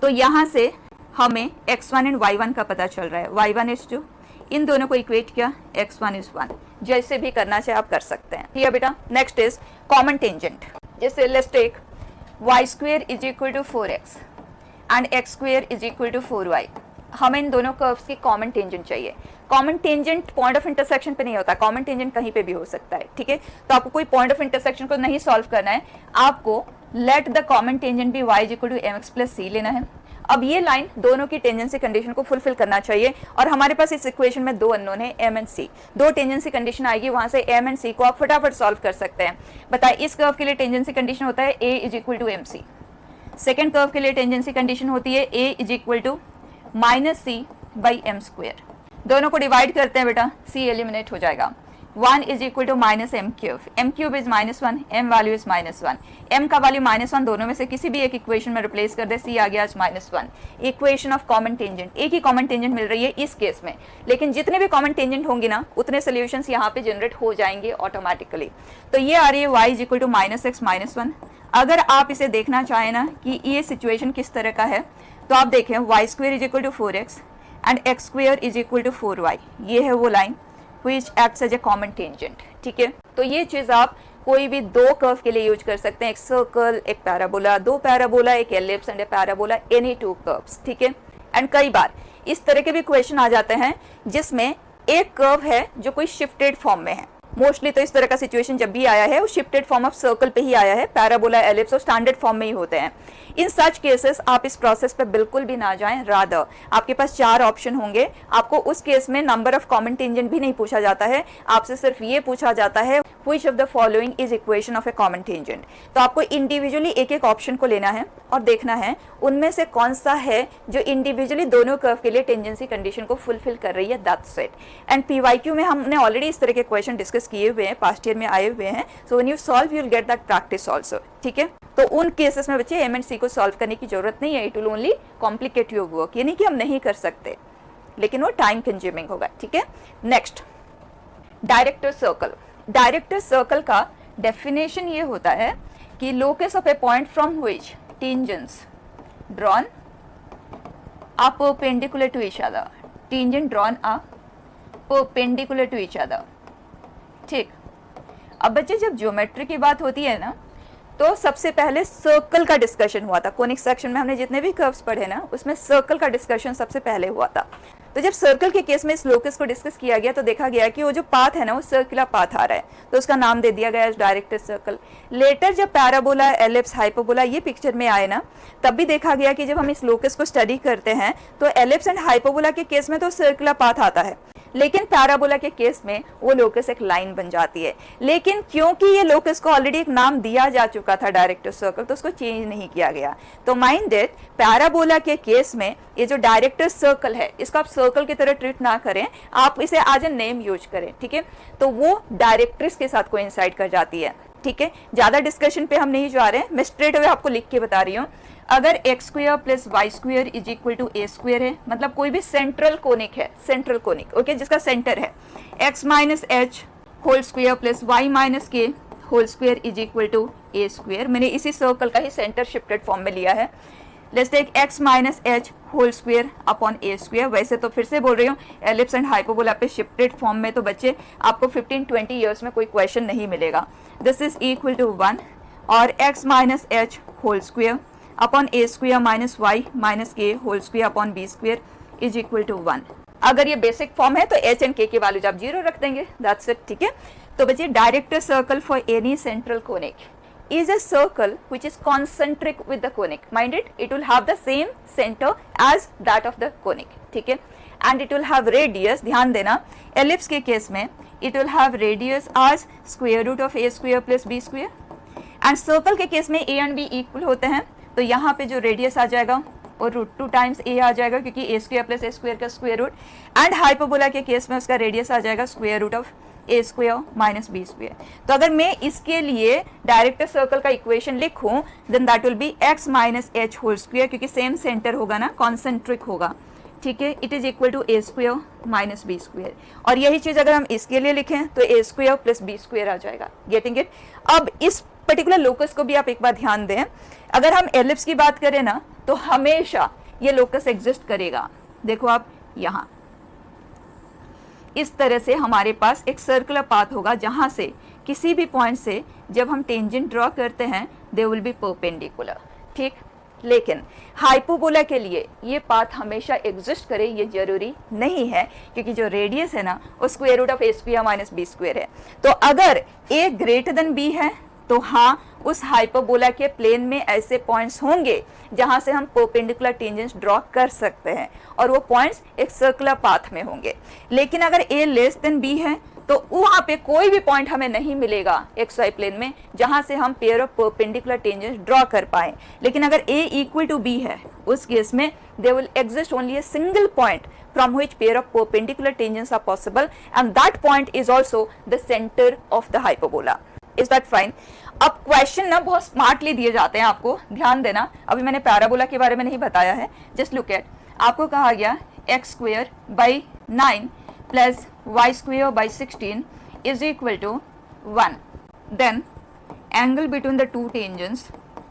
तो यहाँ से हमें x1 एंड y1 का पता चल रहा है, y1 इज 2, इन दोनों को इक्वेट किया, x1 इज 1। जैसे भी करना चाहे आप कर सकते हैं। ठीक है बेटा, नेक्स्ट इज कॉमन टेंजेंट। जैसे let's take y square is equal to 4x and x square is equal to 4y। हमें इन दोनों कर्व्स की कॉमन टेंजेंट चाहिए। Common tangent point of intersection पे नहीं होता, कॉमन टेंजेंट कहीं पे भी हो सकता है। ठीक है, तो आपको कोई पॉइंट ऑफ इंटरसेक्शन को नहीं सॉल्व करना है, आपको let the common tangent be y is equal to mx plus c लेना है। अब ये लाइन दोनों की टेंजेंसी कंडीशन को फुलफिल करना चाहिए, और हमारे पास इस इक्वेशन में दो अननोन है m एंड c, दो टेंजेंसी कंडीशन आएगी, वहां से m एंड c को आप फटाफट सॉल्व कर सकते हैं। बताइए, इस कर्व के लिए टेंजेंसी कंडीशन होता है a is equal to mc, second curve के लिए टेंजेंसी कंडीशन होती है a is equal to minus c by m square. दोनों को डिवाइड करते हैं बेटा, c एलिमिनेट हो जाएगा, 1 is equal to minus m cube is -1, m value is -1, m का वैल्यू -1, दोनों में से किसी भी एक इक्वेशन में रिप्लेस कर दे, c आ गया -1। इक्वेशन ऑफ कॉमन टेंजेंट, एक ही कॉमन टेंजेंट मिल रही है इस केस में, लेकिन जितने भी कॉमन टेंजेंट होंगे ना, उतने सोल्यूशंस यहाँ पे जनरेट हो जाएंगे ऑटोमेटिकली। तो ये आ रही है y is equal to -x -1। अगर आप इसे देखना चाहें ना कि ये सिचुएशन किस तरह का है, तो आप देखें y square is equal to 4x and x square is equal to 4y, ये है वो line which acts as a common tangent। ठीक है, तो ये चीज आप कोई भी दो कर्व के लिए यूज कर सकते हैं, एक सर्कल, एक पैराबोला, दो पैराबोला, एक ellipse and A parabola, any two curves. ठीक है, एंड कई बार इस तरह के भी क्वेश्चन आ जाते हैं जिसमें एक कर्व है जो कोई शिफ्टेड फॉर्म में है, मोस्टली तो इस तरह का सिचुएशन जब भी आया है वो शिफ्टेड फॉर्म ऑफ सर्कल पे ही आया है, पैराबोला, एलिप्स और स्टैंडर्ड फॉर्म में ही होते हैं। इन सच केसेस आप इस प्रोसेस पे बिल्कुल भी ना जाएं, रादर आपके पास 4 ऑप्शन होंगे। आपको उस केस में नंबर ऑफ कॉमन टेंजेंट भी नहीं पूछा जाता है, आपसे सिर्फ ये पूछा जाता है which of the following is equation of A common tangent. तो आपको इंडिविजुअली एक एक ऑप्शन को लेना है और देखना है उनमें से कौन सा है जो इंडिविजुअली दोनों कर्व के लिए टेंजेंसी कंडीशन को फुलफिल कर रही है, दैट्स इट। एंड पीवाईक्यू में हमने ऑलरेडी इस तरह के क्वेश्चन डिस्कस किए हुए हैं, पास्ट ईयर में आए हुए हैं, so when you solve you will get that practice also, ठीक है। तो उन केसेस में बच्चे एम एंड सी को सॉल्व करने की जरूरत नहीं है, it will only complicate your work, ये नहीं कि हम नहीं कर सकते, लेकिन वो टाइम कंज्यूमिंग होगा, ठीक है। Next, director circle. Director circle का डेफिनेशन ये होता है कि locus of A point from which tangents drawn are perpendicular to each other, tangent drawn are perpendicular to each other, ठीक। अब बच्चे जब ज्योमेट्री की बात होती है ना, तो सबसे पहले सर्कल का डिस्कशन हुआ था। कोनिक सेक्शन में हमने जितने भी कर्व्स पढ़े ना, उसमें सर्कल का डिस्कशन सबसे पहले हुआ था। तो जब सर्कल के केस में इस लोकस को डिस्कस किया गया तो देखा गया कि वो जो पाथ है ना, वो सर्कुलर पाथ आ रहा है, तो उसका नाम दे दिया गया डायरेक्टर सर्कल। लेटर जब पैराबोला, एलिप्स, हाइपरबोला ये पिक्चर में आए ना, तब भी देखा गया कि जब हम इस लोकस को स्टडी करते हैं तो एलिप्स एंड हाइपरबोला के केस में तो सर्कुलर पाथ आता है, लेकिन पैराबोला के केस में वो लोकस एक लाइन बन जाती है। लेकिन क्योंकि ये लोकस को ऑलरेडी एक नाम दिया जा चुका था डायरेक्टर सर्कल, तो उसको चेंज नहीं किया गया। तो माइंड इट, पैराबोला के केस में ये जो डायरेक्टर सर्कल है, इसको आप सर्कल की तरह ट्रीट ना करें, आप इसे एज ए नेम यूज करें, ठीक है। तो वो डायरेक्ट्रिस के साथ कोइंसाइड कर जाती है, ठीक है। ज्यादा डिस्कशन पे हम नहीं जा रहे हैं, मैं स्ट्रेट अवे आपको लिख के बता रही हूँ। अगर x square plus y square is equal to a square है, मतलब कोई भी सेंट्रल कोनिक है, सेंट्रल कोनिक, ओके, जिसका सेंटर है x minus h whole square plus y minus k whole square is equal to a square. मैंने इसी circle का ही सेंटर शिफ्टेड फॉर्म में लिया है। Let's take x minus h whole square upon a square. वैसे तो फिर से बोल रही हूँ, एलिप्स एंड हाइपरबोला पे शिफ्टेड फॉर्म में तो बच्चे आपको 15-20 ईयर्स में कोई क्वेश्चन नहीं मिलेगा। दिस इज इक्वल टू 1 और x minus h whole square upon a square minus y minus k whole square upon b square is equal to 1। अगर ये बेसिक फॉर्म है तो एच एंड के वैल्यूज आप 0 रख देंगे, दैट्स इट, ठीक है। तो बच्चे director circle for any central conic is a circle which is concentric with the conic. Mind it, it will have the same center as that of the conic, ठीक है। And it will have radius, ध्यान देना, ellipse के case में it will have radius as square root of a square plus b square, and circle के case में a and b equal होते हैं, तो यहाँ पे जो radius आ जाएगा और √2 टाइम्स a आ जाएगा, क्योंकि a square plus a square का स्क्वायर रूट। एंड हाइपरबोला के केस में उसका रेडियस आ जाएगा square root of a square minus b square. तो अगर मैं इसके लिए डायरेक्टर सर्कल का इक्वेशन लिखूं, then that will be x minus h whole square, क्योंकि सेम सेंटर होगा ना, कॉन्सेंट्रिक होगा, ठीक है। It is equal to a square minus b square. और यही चीज अगर हम इसके लिए लिखें तो ए स्क्वायर प्लस बी स्क्वायर आ जाएगा, गेटिंग इट। अब इस पर्टिकुलर लोकस को भी आप एक बार ध्यान दें, अगर हम एलिप्स की बात करें ना, तो हमेशा ये लोकस एग्जिस्ट करेगा। देखो आप यहाँ इस तरह से हमारे पास एक सर्कुलर पाथ होगा, जहां से किसी भी पॉइंट से जब हम टेंजेंट ड्रॉ करते हैं दे विल बी परपेंडिकुलर, ठीक। लेकिन हाइपरबोला के लिए ये पाथ हमेशा एग्जिस्ट करे ये जरूरी नहीं है, क्योंकि जो रेडियस है ना वो square root of a square minus b square है। तो अगर ए ग्रेटर देन बी है तो हाँ, उस हाइपरबोला के प्लेन में ऐसे पॉइंट्स होंगे जहां से हम परपेंडिकुलर टेंजेंट्स ड्रॉ कर सकते हैं, और वो पॉइंट्स एक सर्कुलर पाथ में होंगे। लेकिन अगर ए लेस देन बी है तो वहां पे कोई भी पॉइंट हमें नहीं मिलेगा एक्सवाई प्लेन में जहां से हम pair of perpendicular tangents draw कर पाए। लेकिन अगर ए इक्वल टू बी है, उस केस में there will exist only a single point from which pair of perpendicular tangents are possible, and that point is also the center of the hyperbola. Is that fine? अब question ना बहुत smartly दिए जाते हैं, आपको ध्यान देना। अभी मैंने पैराबोला के बारे में नहीं बताया है, जस्ट लुक एट। आपको कहा गया एक्स स्क्वायर बाई 9 प्लस y square by 16 is equal to 1। Then angle between the two tangents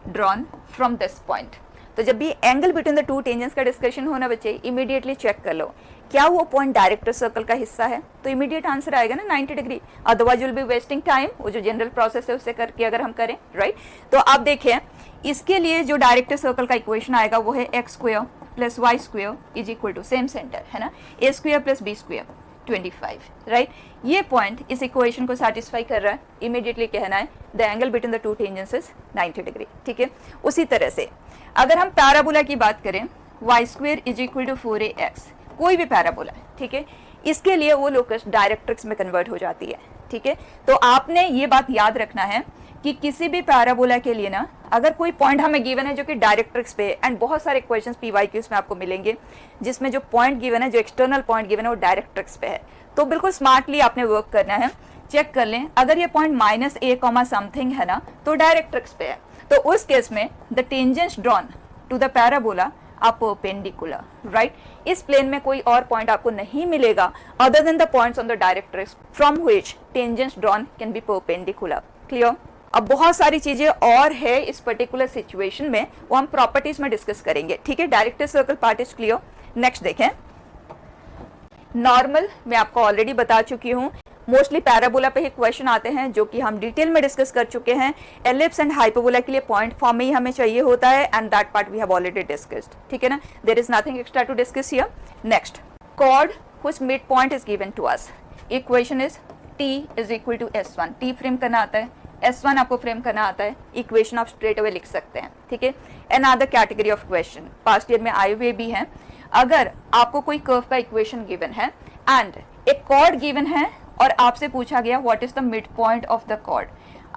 drawn from this point. तो जब भी angle between the two tangents का डिस्कशन होना बच्चे, इमीडिएटली चेक कर लो क्या वो पॉइंट डायरेक्टर सर्कल का हिस्सा है, तो इमीडिएट आंसर आएगा ना 90 degree, otherwise will be wasting time. वो जो जनरल प्रोसेस है उससे करके अगर हम करें, राइट। तो आप देखें इसके लिए जो डायरेक्टर सर्कल का इक्वेशन आएगा वो है x square plus y square is equal to same centre है ना, a square plus b square 25, right. ये पॉइंट इस इक्वेशन को सेटिस्फाई कर रहा है, इमीडिएटली कहना है the angle between the two tangents is 90 degree, ठीक है। उसी तरह से अगर हम पैराबोला की बात करें, y square is equal to 4ax, कोई भी पैराबोला, ठीक है, इसके लिए वो लोकस डायरेक्ट्रिक्स में कन्वर्ट हो जाती है, ठीक है। तो आपने ये बात याद रखना है कि किसी भी पैराबोला के लिए ना, अगर कोई पॉइंट हमें गिवन है जो कि डायरेक्ट्रिक्स पे, एंड बहुत सारे क्वेश्चंस PYQs में आपको मिलेंगे जिसमें जो पॉइंट गिवन है, जो एक्सटर्नल पॉइंट गिवन है वो डायरेक्ट्रिक्स पे है, तो बिल्कुल स्मार्टली आपने वर्क करना है। चेक कर लें, अगर ये पॉइंट -a, समथिंग है ना, तो डायरेक्ट्रिक्स पे है, तो उस केस में the tangents drawn to the parabola are perpendicular, right. इस प्लेन में कोई और पॉइंट आपको नहीं मिलेगा other than the points on the directrix from which tangents drawn can be perpendicular. Clear. अब बहुत सारी चीजें और है इस पर्टिकुलर सिचुएशन में, वो हम प्रॉपर्टीज में डिस्कस करेंगे, ठीक है। Directrix circle part is clear. Next देखें, नॉर्मल मैं आपको ऑलरेडी बता चुकी हूँ, मोस्टली पैराबोला पे ही क्वेश्चन आते हैं जो कि हम डिटेल में डिस्कस कर चुके हैं। एलिप्स एंड हाइपरबोला के लिए पॉइंट फॉर्म में ही हमें चाहिए होता है, and that part we have already discussed, ठीक है ना। There is nothing extra to discuss here. Next, chord which mid point is given to us, equation is t is equal to s1, t frame करना आता है, S1 आपको frame करना आता है, इक्वेशन आप स्ट्रेट अवे लिख सकते हैं, ठीक है। Another category of question past year में आए हुए भी हैं, अगर आपको कोई कर्व का इक्वेशन गिवन है एंड एक कॉर्ड गिवन है और आपसे पूछा गया what is the mid point of the chord,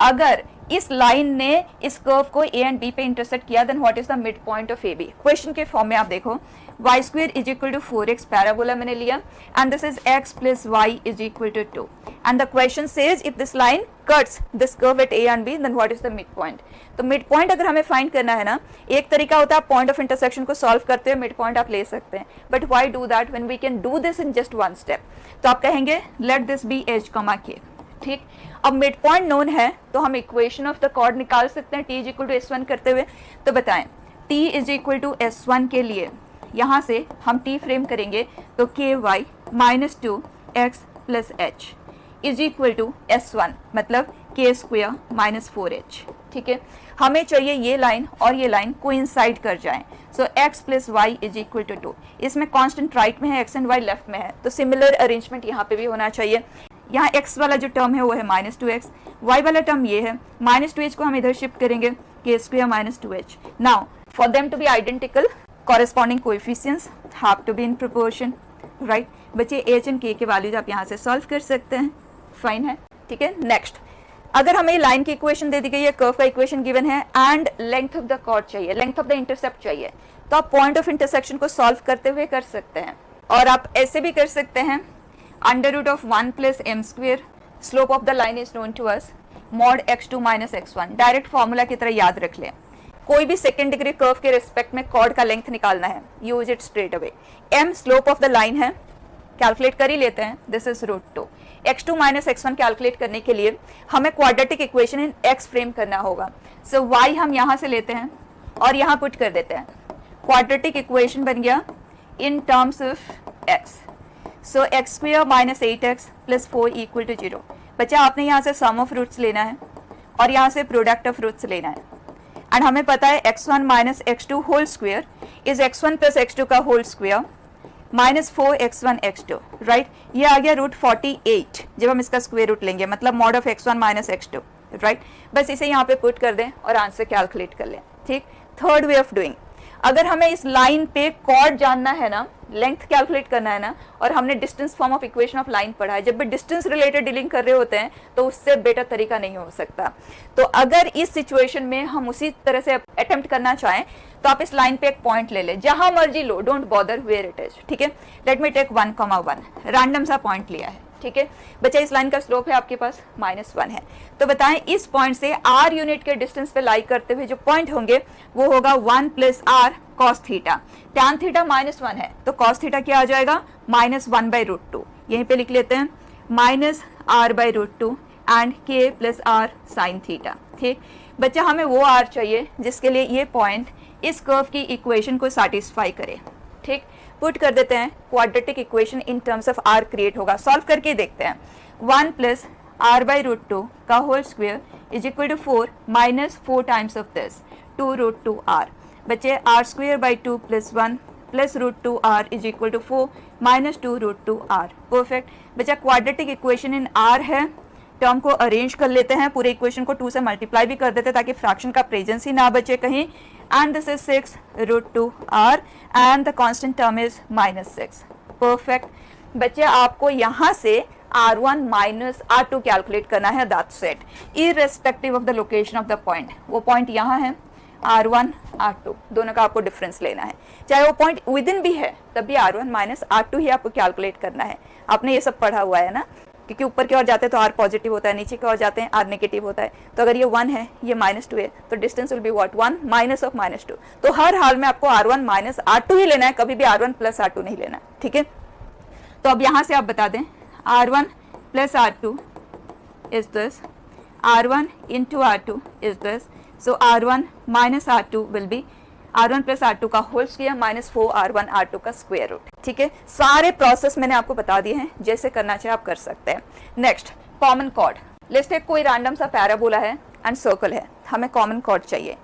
अगर इस लाइन ने इस कर्व को A एंड B पे इंटरसेक्ट किया, then what is the mid point of AB। Question के फॉर्म में आप देखो, y square is equal to 4x parabola मैंने लिया, and this is x plus y is equal to 2, and the question says if this line cuts this curve at A and B, then what is the mid point. तो mid point अगर हमें find करना है ना, एक तरीका होता है पॉइंट ऑफ इंटरसेक्शन को सॉल्व करते हुए मिड पॉइंट आप ले सकते हैं, but why do that when we can do this in just one step. तो आप कहेंगे let this be h, k, ठीक। अब मिड पॉइंट नोन है तो हम इक्वेशन ऑफ द कॉर्ड निकाल सकते हैं, t is equal to s1 करते हुए। तो बताएं, t is equal to s1 के लिए यहाँ से हम t फ्रेम करेंगे तो ky minus 2x plus h is equal to s1, मतलब k स्क्वेयर माइनस 4h, ठीक है। हमें चाहिए ये लाइन और ये लाइन कोइंसाइड कर जाएं, so x plus y is equal to 2। इसमें कांस्टेंट राइट में है, x एंड y लेफ्ट में है, तो सिमिलर अरेंजमेंट यहाँ पे भी होना चाहिए। यहाँ x वाला जो टर्म है वो है माइनस 2x, y वाला टर्म ये है, माइनस 2h को हम इधर शिफ्ट करेंगे, k square minus 2h। Now for them to be identical, corresponding coefficients have to be in proportion, right. बच्चे h एंड k के वैल्यूज आप यहाँ से सॉल्व कर सकते हैं, फाइन है, ठीक है। नेक्स्ट, अगर हमें लाइन की इक्वेशन दे दी गई है, कर्व का इक्वेशन गिवन है, and length of the chord चाहिए, लेंथ ऑफ द इंटरसेप्ट चाहिए, तो आप पॉइंट ऑफ इंटरसेक्शन को सॉल्व करते हुए कर सकते हैं। और आप ऐसे भी कर सकते हैं, under root of 1 plus m square, slope of the line is known to us, mod x2 minus x1, direct formula की तरह याद रख लें। कोई भी सेकेंड डिग्री कर्व के रिस्पेक्ट में कॉर्ड का लेंथ निकालना है, use it straight away. m slope of the line है, कैलकुलेट कर ही लेते हैं, this is root 2। x2 minus x1 calculate करने के लिए हमें quadratic equation in x frame करना होगा, सो y हम यहाँ से लेते हैं और यहाँ पुट कर देते हैं। क्वाड्रेटिक इक्वेशन बन गया in terms of x, so x square minus 8x plus 4 equal to 0। बच्चा आपने यहाँ से सम ऑफ रूट्स लेना है और यहाँ से प्रोडक्ट ऑफ रूट्स लेना है, एंड हमें पता है x1 minus x2 whole square is x1 plus x2 का whole square minus 4x1 x2, right. ये आ गया रूट 48 जब हम इसका स्क्वायर रूट लेंगे, मतलब mod of x1 minus x2, right. बस इसे यहाँ पे पुट कर दें और आंसर कैलकुलेट कर लें, ठीक। थर्ड वे ऑफ डूइंग, अगर हमें इस लाइन पे कॉर्ड जानना है ना, लेंथ कैलकुलेट करना है ना, और हमने distance form of equation of line पढ़ा है, जब भी डिस्टेंस रिलेटेड डीलिंग कर रहे होते हैं तो उससे बेटर तरीका नहीं हो सकता। तो अगर इस सिचुएशन में हम उसी तरह से अटेम्प्ट करना चाहें तो आप इस लाइन पे एक पॉइंट ले लें, जहां मर्जी लो, don't bother where it is, ठीक है। लेट मी टेक 1,1, रैंडम सा पॉइंट लिया है, ठीक है। बच्चा इस लाइन का स्लोप है आपके पास -1 है, तो बताएं इस पॉइंट से r यूनिट के डिस्टेंस पे लाई करते हुए जो पॉइंट होंगे वो होगा 1 plus r cos theta. tan theta -1 है तो cos थीटा क्या आ जाएगा, -1/√2। यहीं पे लिख लेते हैं -r/√2 and k plus r sin theta, ठीक। बच्चा हमें वो r चाहिए जिसके लिए ये पॉइंट इस कर्व की इक्वेशन को सेटिस्फाई करे, ठीक। पुट कर देते हैं, quadratic equation in terms of r create होगा, सॉल्व करके देखते हैं। 1 प्लस r/√2 का whole square is equal to 4 minus 4 times of this 2√2r। बच्चे r² by 2 plus 1 plus root 2r is equal to 4 minus 2 root 2r। Perfect बच्चा, quadratic equation in r है, term को arrange कर लेते हैं, पूरे equation को 2 से मल्टीप्लाई भी कर देते हैं ताकि फ्रैक्शन का प्रेजेंस ही ना बचे कहीं। And this is 6 root 2r and the constant term is -6। Perfect बच्चे, आपको यहाँ से r1 माइनस r2 कैलकुलेट करना है, that's it, irrespective of the location of the point. वो पॉइंट यहाँ है, r1 r2 दोनों का आपको डिफरेंस लेना है, चाहे वो पॉइंट विद इन भी है तब भी r1 माइनस r2 ही आपको कैलकुलेट करना है। आपने ये सब पढ़ा हुआ है ना, क्योंकि ऊपर की ओर जाते हैं तो r पॉजिटिव होता है, नीचे की ओर जाते हैं r नेगेटिव होता है। तो अगर ये 1 है, ये -2 है, तो distance will be what, 1 minus of -2। तो हर हाल में आपको r1 माइनस r2 ही लेना है, कभी भी r1 प्लस r2 नहीं लेना, ठीक है। तो अब यहाँ से आप बता दें r1 plus r2 is this, r1 into r2 is this, so r1 minus r2 will be r1 plus r2 का whole square minus 4 r1 r2 का स्क्वायर रूट, ठीक है। सारे प्रोसेस मैंने आपको बता दिए हैं, जैसे करना चाहिए आप कर सकते हैं। Next, common chord. Let's take कोई रैंडम सा पैराबोला है एंड सर्कल है, हमें कॉमन कॉर्ड चाहिए।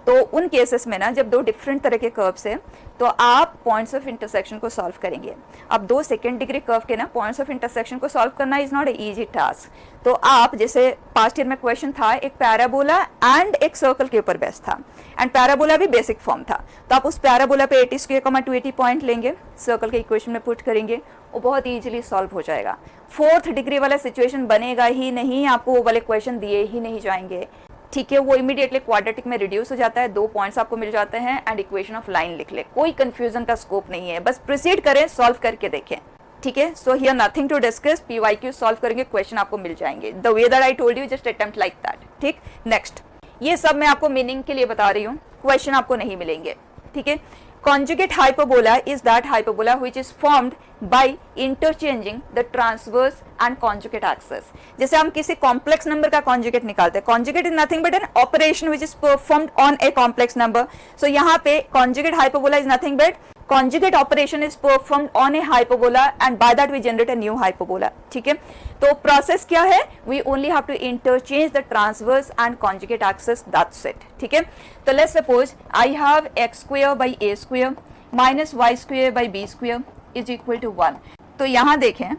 तो उन केसेस में ना, जब दो डिफरेंट तरह के कर्व्स है तो आप पॉइंट्स ऑफ इंटरसेक्शन को सॉल्व करेंगे। अब दो सेकेंड डिग्री कर्व के ना पॉइंट्स ऑफ इंटरसेक्शन को सॉल्व करना is not a easy task. तो आप, जैसे पास्ट ईयर में क्वेश्चन था, एक पैराबोला एंड एक सर्कल के ऊपर बेस्ड था, एंड पैराबोला भी बेसिक फॉर्म था। तो आप उस पैराबोला पे 80 स्क्वायर 280 पॉइंट लेंगे, सर्कल के इक्वेशन में पुट करेंगे, वो बहुत ईजिली सॉल्व हो जाएगा। फोर्थ डिग्री वाला सिचुएशन बनेगा ही नहीं, आपको वो वाले क्वेश्चन दिए ही नहीं जाएंगे, ठीक है। वो इमीडिएटली क्वाड्रेटिक में रिड्यूस हो जाता है, 2 पॉइंट्स आपको मिल जाते हैं एंड इक्वेशन ऑफ लाइन लिख ले, कोई कंफ्यूजन का स्कोप नहीं है, बस प्रोसीड करें, सॉल्व करके देखें, ठीक है। So here nothing to discuss, PYQ solve करेंगे, क्वेश्चन आपको मिल जाएंगे, the way that I told you, just attempt like that, ठीक। नेक्स्ट, ये सब मैं आपको मीनिंग के लिए बता रही हूँ, क्वेश्चन आपको नहीं मिलेंगे, ठीक है। Conjugate hyperbola is that hyperbola which is formed by interchanging the transverse and conjugate axis। जैसे हम किसी complex number का conjugate निकालते हैं, conjugate is nothing but an operation which is performed on a complex number। So यहाँ पे conjugate hyperbola is nothing but conjugate operation is performed on a hyperbola and by that we generate a new hyperbola, ठीक है। तो process क्या है, we only have to interchange the transverse and conjugate axis, that's it, ठीक है। तो let's suppose I have x square by a square minus y square by b square is equal to 1। तो यहाँ देखें,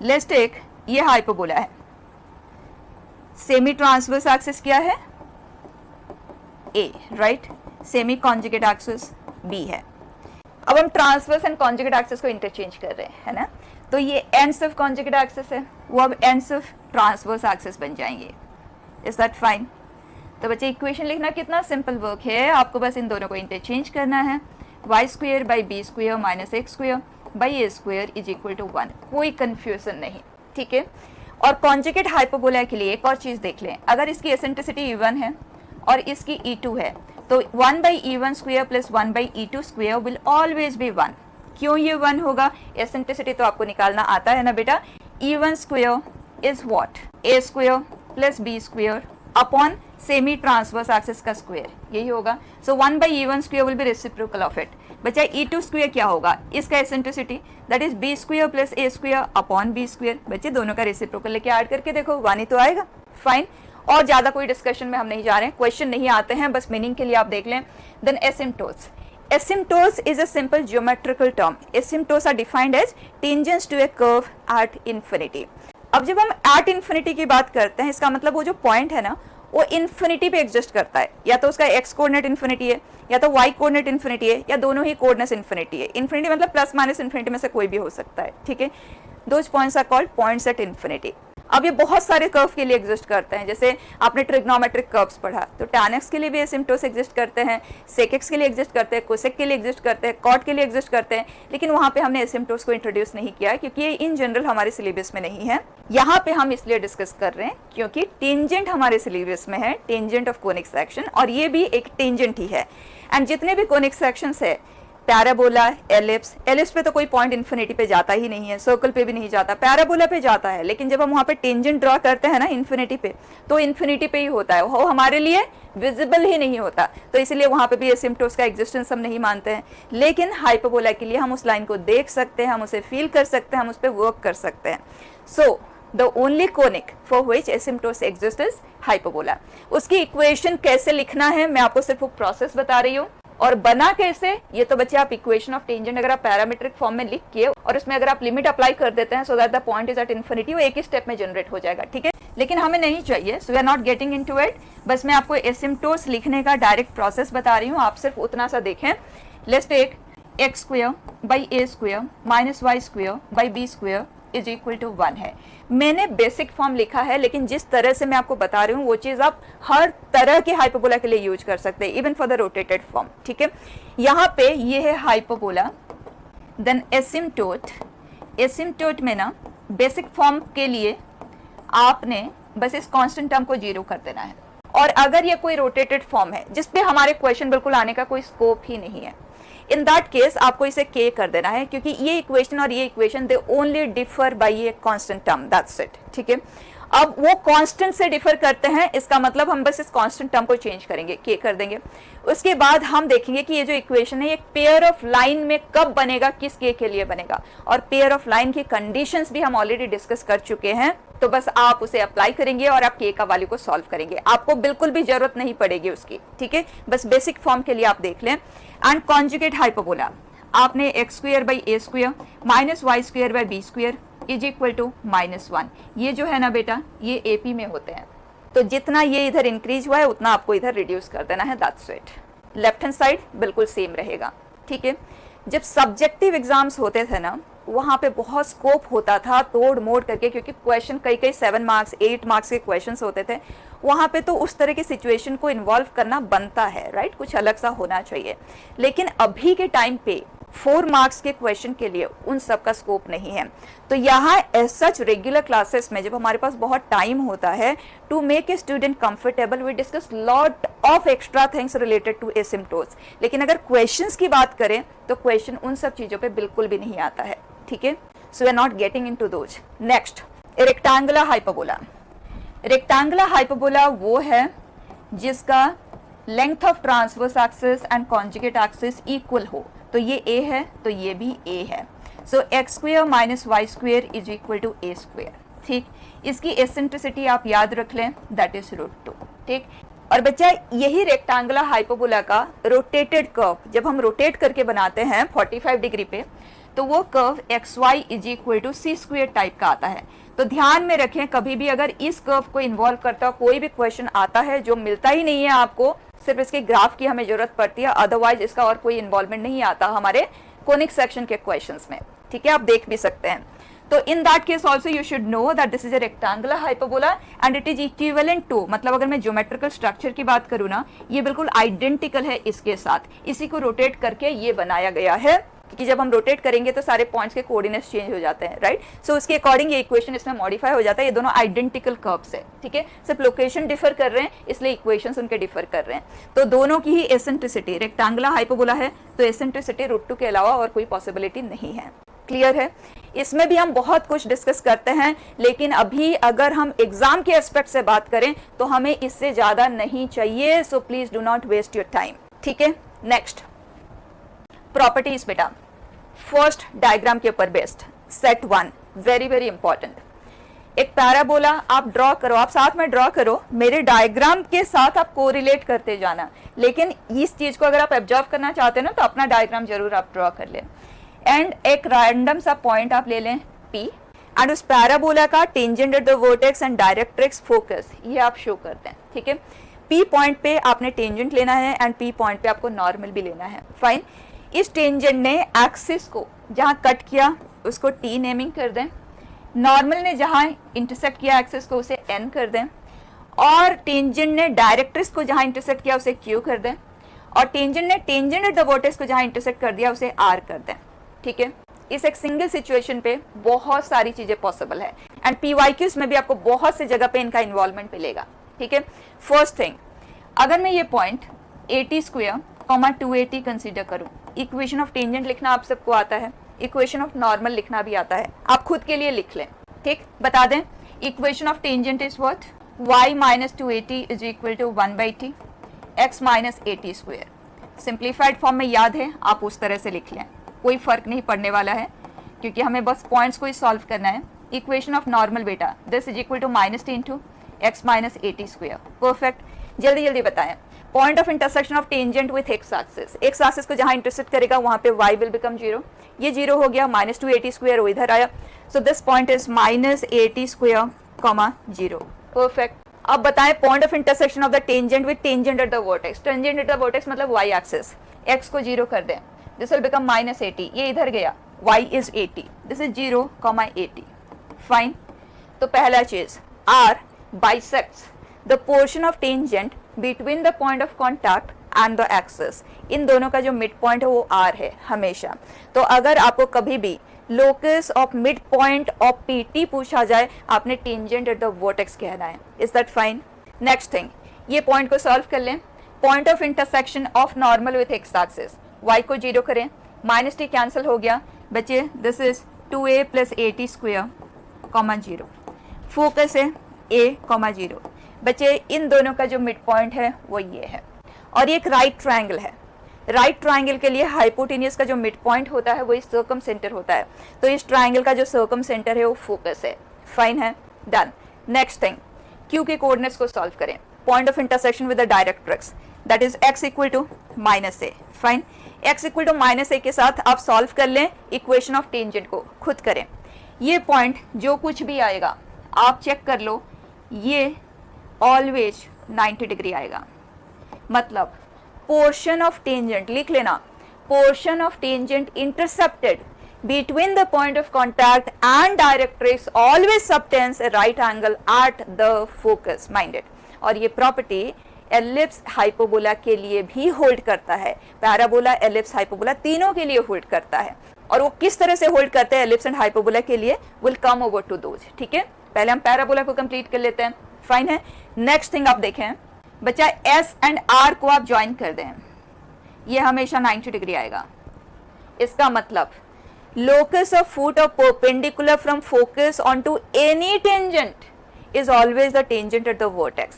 let's take ये hyperbola है, semi transverse axis क्या है, a, right, semi conjugate axis b है। अब हम ट्रांसवर्स एंड कॉन्जुगेट एक्सिस को इंटरचेंज कर रहे हैं, है ना। तो ये एंड्स ऑफ कॉन्जुगेट एक्सिस है, वो अब एंड्स ऑफ ट्रांसवर्स एक्सिस बन जाएंगे, इज दैट फाइन। तो बच्चे, इक्वेशन लिखना कितना सिंपल वर्क है, आपको बस इन दोनों को इंटरचेंज करना है, y square by b square minus x square by a square is equal to 1, कोई कंफ्यूजन नहीं, ठीक है। और कॉन्जुगेट हाइपरबोला के लिए एक और चीज़ देख लें, अगर इसकी एसेंट्रिसिटी E1 है और इसकी E2 है, तो 1 by E1 square plus 1 by E2 square will always B 1। क्यों ये 1 होगा, एसेंट्रिसिटी तो आपको निकालना आता है ना बेटा। E1 square is what, a square plus b square upon semi transverse axis का स्क्वायर, यही होगा। सो 1 by E1 square will be reciprocal of it. बचा E2 स्क्वायर क्या होगा, इसका eccentricity that is b square plus a square upon b square. बच्चे, दोनों का रेसिप्रोकल लेके ऐड करके देखो, 1 ही तो आएगा, फाइन। और ज्यादा कोई डिस्कशन में हम नहीं जा रहे हैं, क्वेश्चन नहीं आते हैं, बस मीनिंग के लिए आप देख लें। Then asymptotes. Asymptotes is a simple geometrical term. Asymptotes are defined as tangents to a curve at infinity. अब जब हम at infinity की बात करते हैं, इसका मतलब वो जो पॉइंट है ना, वो इन्फिनिटी पे एग्जिस्ट करता है, या तो उसका x कोऑर्डिनेट इन्फिनिटी है, या तो y कोऑर्डिनेट इन्फिनिटी है, या दोनों ही कोऑर्डिनेट्स इन्फिनिटी है। इन्फिनिटी मतलब प्लस माइनस इन्फिनिटी में से कोई भी हो सकता है, ठीक है। Those points are called points at infinity. अब ये बहुत सारे कर्व के लिए एग्जिस्ट करते हैं, जैसे आपने ट्रिग्नोमेट्रिक कर्व्स पढ़ा, तो tan x के लिए भी एसिम्प्टोट्स एग्जिस्ट करते हैं, sec x के लिए एग्जिस्ट करते हैं, cosec के लिए एग्जिस्ट करते हैं, cot के लिए एग्जिस्ट करते हैं, लेकिन वहाँ पे हमने एसिम्प्टोट्स को इंट्रोड्यूस नहीं किया क्योंकि ये इन जनरल हमारे सिलेबस में नहीं है। यहाँ पे हम इसलिए डिस्कस कर रहे हैं क्योंकि टेंजेंट हमारे सिलेबस में है, टेंजेंट ऑफ कोनिक सेक्शन, और ये भी एक टेंजेंट ही है। एंड जितने भी कोनिक सेक्शंस है, पैराबोला, एलिप्स, एलिप्स पे तो कोई पॉइंट इन्फिनिटी पे जाता ही नहीं है, सर्कल पे भी नहीं जाता, पैराबोला पे जाता है, लेकिन जब हम वहाँ पे टेंजेंट ड्रॉ करते हैं ना इन्फिनिटी पे, तो इन्फिनिटी पे ही होता है, वो हमारे लिए विजिबल ही नहीं होता, तो इसलिए वहाँ पे भी एसिम्प्टोट्स का एग्जिस्टेंस हम नहीं मानते हैं। लेकिन हाइपरबोला के लिए हम उस लाइन को देख सकते हैं, हम उसे फील कर सकते हैं, हम उस पर वर्क कर सकते हैं। So the only conic for which asymptotes exist is hyperbola. उसकी इक्वेशन कैसे लिखना है मैं आपको सिर्फ वो प्रोसेस बता रही हूँ, और बना कैसे, ये तो बच्चे आप इक्वेशन ऑफ टेंजेंट अगर आप पैरामीट्रिक फॉर्म में लिख के और उसमें अगर आप लिमिट अप्लाई कर देते हैं so that the point is at infinity, वो एक ही स्टेप में जनरेट हो जाएगा, ठीक है। लेकिन हमें नहीं चाहिए, so we are not getting into it. बस मैं आपको एसिम्पटोट्स लिखने का डायरेक्ट प्रोसेस बता रही हूँ, आप सिर्फ उतना सा देखें। Let's take x square by a square minus y square by b square is equal to 1 है। मैंने बेसिक फॉर्म लिखा है, लेकिन जिस तरह से मैं आपको बता रही हूँ वो चीज आप हर तरह के हाइपरबोला के लिए यूज कर सकते हैं, even for the rotated form, ठीक है। यहाँ पे ये है हाइपरबोला, देन एसिम्पटोट। एसिम्पटोट में ना बेसिक फॉर्म के लिए आपने बस इस कांस्टेंट टर्म को 0 कर देना है। और अगर ये कोई रोटेटेड फॉर्म है जिसपे हमारे क्वेश्चन बिल्कुल आने का कोई स्कोप ही नहीं है, इन दैट केस आपको इसे k कर देना है, क्योंकि ये इक्वेशन और ये equation they only differ by ये कांस्टेंट टर्म, दैट्स इट, ठीक है। अब वो कांस्टेंट से डिफर करते हैं, इसका मतलब हम बस इस कांस्टेंट टर्म को चेंज करेंगे, k कर देंगे। उसके बाद हम देखेंगे कि ये जो इक्वेशन है ये पेयर ऑफ लाइन में कब बनेगा, किस k के लिए बनेगा, और पेयर ऑफ लाइन की कंडीशंस भी हम ऑलरेडी डिस्कस कर चुके हैं। तो बस आप उसे अप्लाई करेंगे और आप k का वैल्यू को सॉल्व करेंगे, आपको बिल्कुल भी जरूरत नहीं पड़ेगी उसकी, ठीक है। बस बेसिक फॉर्म के लिए आप देख लें। एंड कॉन्जुगेट हाइपरबोला, आपने x square by a square minus y square by b square is equal to -1। ये जो है ना बेटा, ये एपी में होते हैं, तो जितना ये इधर इंक्रीज हुआ है उतना आपको इधर रिड्यूस कर देना है, that's it. Left hand side बिल्कुल सेम रहेगा, ठीक है। जब सब्जेक्टिव एग्जाम्स होते थे ना, वहाँ पे बहुत स्कोप होता था तोड़ मोड़ करके, क्योंकि क्वेश्चन कई 7 मार्क्स 8 मार्क्स के क्वेश्चंस होते थे, वहाँ पे तो उस तरह की सिचुएशन को इन्वॉल्व करना बनता है, राइट, कुछ अलग सा होना चाहिए। लेकिन अभी के टाइम पे 4 मार्क्स के क्वेश्चन के लिए उन सब का स्कोप नहीं है। तो यहाँ एज सच रेगुलर क्लासेस में जब हमारे पास बहुत टाइम होता है to make a student comfortable, we discuss lot of extra things related to asymptotes. लेकिन अगर क्वेश्चंस की बात करें तो क्वेश्चन उन सब चीजों पे बिल्कुल भी नहीं आता है, ठीक है। So we are not getting into those. Next, rectangular hyperbola. Rectangular hyperbola वो है जिसका length of transverse axis and conjugate axis equal हो। तो ये a है तो ये भी a है। So x square minus y square is equal to a square, ठीक। इसकी एसेंट्रिसिटी आप याद रख लें, दैट इज √2, ठीक। और बच्चा यही रेक्टेंगुलर हाइपरबोला का रोटेटेड कर्व जब हम रोटेट करके बनाते हैं 45 डिग्री पे, तो वो curve x y is equal to c square type का आता है। तो ध्यान में रखें, कभी भी अगर इस कर्व को इन्वॉल्व करता कोई भी क्वेश्चन आता है जो मिलता ही नहीं है आपको, सिर्फ इसके ग्राफ की हमें जरूरत पड़ती है, अदरवाइज इसका और कोई इन्वॉल्वमेंट नहीं आता हमारे कोनिक सेक्शन के क्वेश्चंस में, ठीक है। आप देख भी सकते हैं। तो in that case also you should know that this is a rectangular hyperbola and it is equivalent to, मतलब अगर मैं ज्योमेट्रिकल स्ट्रक्चर की बात करूँ ना, ये बिल्कुल आइडेंटिकल है इसके साथ, इसी को रोटेट करके ये बनाया गया है, क्योंकि जब हम रोटेट करेंगे तो सारे पॉइंट्स के कोऑर्डिनेट्स चेंज हो जाते हैं, राइट। सो उसके अकॉर्डिंग ये इक्वेशन इसमें मॉडिफाई हो जाता है। ये दोनों आइडेंटिकल कर्व्स है, ठीक है, सिर्फ लोकेशन डिफर कर रहे हैं इसलिए इक्वेशंस उनके डिफर कर रहे हैं। तो दोनों की ही एसेंट्रिसिटी, रेक्टेंगुलर हाइपरबोला है तो एसेंट्रिसिटी √2 के अलावा और कोई पॉसिबिलिटी नहीं है। क्लियर है। इसमें भी हम बहुत कुछ डिस्कस करते हैं, लेकिन अभी अगर हम एग्जाम के एस्पेक्ट से बात करें तो हमें इससे ज्यादा नहीं चाहिए। So please do not waste your time, ठीक है। नेक्स्ट, प्रॉपर्टीज बेटा, फर्स्ट डायग्राम के ऊपर based, set 1, very very important. एक पैराबोला आप ड्रॉ करो, आप साथ में ड्रॉ करो, मेरे डायग्राम के साथ आप कोरिलेट करते जाना, लेकिन इस चीज को अगर आप ऑब्जर्व करना चाहते हैं ना तो अपना डायग्राम जरूर आप ड्रॉ कर लें। एंड एक रैंडम सा पॉइंट आप ले लें P, एंड उस पैराबोला का tangent at the vertex and directrix focus ये आप शो करते हैं, ठीक है। P पॉइंट पे आपने टेंजेंट लेना है एंड P पॉइंट पे आपको नॉर्मल भी लेना है, फाइन। इस टेंजेंट ने एक्सिस को जहां कट किया उसको T नेमिंग कर दें, नॉर्मल ने जहां इंटरसेक्ट किया एक्सिस को उसे N कर दें, और टेंजेंट ने डायरेक्ट्रिक्स को जहां इंटरसेक्ट किया उसे Q कर दें, और टेंजेंट ने टेंजेंट एट द वर्टेक्स को जहां इंटरसेक्ट कर दिया उसे R कर दें, ठीक है। इस एक सिंगल सिचुएशन पे बहुत सारी चीजें पॉसिबल है एंड PYQs में भी आपको बहुत सी जगह पे इनका इन्वॉल्वमेंट मिलेगा, ठीक है। फर्स्ट थिंग, अगर मैं ये पॉइंट 80 स्क्वायर 280 कंसीडर करूं, इक्वेशन ऑफ टेंजेंट लिखना आप सबको आता है, इक्वेशन ऑफ नॉर्मल लिखना भी आता है, आप खुद के लिए लिख लें, ठीक। बता दें, equation of tangent is what, y minus 280 is equal to 1/t x minus 80 square. Simplified form में याद है, आप उस तरह से लिख लें, कोई फर्क नहीं पड़ने वाला है क्योंकि हमें बस पॉइंट्स को ही सॉल्व करना है। इक्वेशन ऑफ नॉर्मल बेटा, this is equal to -t into x minus 80 square, perfect. जल्दी जल्दी बताएं, point of intersection of tangent with x axis, x axis को जहां इंटरसेक्ट करेगा वहां पे y विल बिकम 0, ये 0 हो गया, -2at² वो इधर आया, so this point is -at², 0। Perfect. अब बताएं point of intersection of the tangent with tangent at the vertex, tangent at the vertex मतलब y एक्सिस, x को 0 कर दें, दिस विल बिकम -80, ये इधर गया, y is 80, this is 0, 80, fine. तो पहला चीज r bisects the portion of tangent between the point of contact and the axis, इन दोनों का जो मिड पॉइंट है वो r है हमेशा। तो अगर आपको कभी भी locus of mid point of PT पूछा जाए, आपने टेंजेंट एट द वर्टेक्स कहना है। Is that fine? Next thing, ये पॉइंट को सॉल्व कर लें। Point of intersection of normal with x axis, y को 0 करें, -t कैंसिल हो गया, बचे this is 2a + at², 0। Focus है a, 0, बचे इन दोनों का जो मिड पॉइंट है वो ये है, और ये एक राइट ट्रायंगल है। राइट ट्रायंगल के लिए हाइपोटेन्यूज का जो मिड पॉइंट होता है वो इस सर्कम सेंटर होता है, तो इस ट्रायंगल का जो सर्कम सेंटर है वो फोकस है। फाइन है, डन। नेक्स्ट थिंग, क्यू के कोऑर्डिनेट्स को सॉल्व करें। Point of intersection with the directrix, that is x = -a। Fine, x = -a के साथ आप सॉल्व कर लें इक्वेशन ऑफ टेंजेंट को, खुद करें। ये पॉइंट जो कुछ भी आएगा आप चेक कर लो, ये ऑलवेज 90 डिग्री आएगा, मतलब पोर्शन ऑफ टेंजेंट लिख लेना, portion of tangent intercepted between the point of contact and directrix always subtends a right angle at the focus, minded। और ये प्रॉपर्टी एलिप्स हाइपोबोला के लिए भी होल्ड करता है, पैराबोला एलिप्स हाइपोबोला तीनों के लिए होल्ड करता है। और वो किस तरह से होल्ड करते हैं एलिप्स एंड हाइपोबोला के लिए, will come over to those. ठीक है, पहले हम पैराबोला को कंप्लीट कर लेते हैं। फाइन है, नेक्स्ट थिंग आप देखें बच्चा, एस एंड आर को आप ज्वाइन कर दें, ये हमेशा 90 डिग्री आएगा। इसका मतलब locus of foot of perpendicular from focus onto any tangent is always the tangent at the vertex,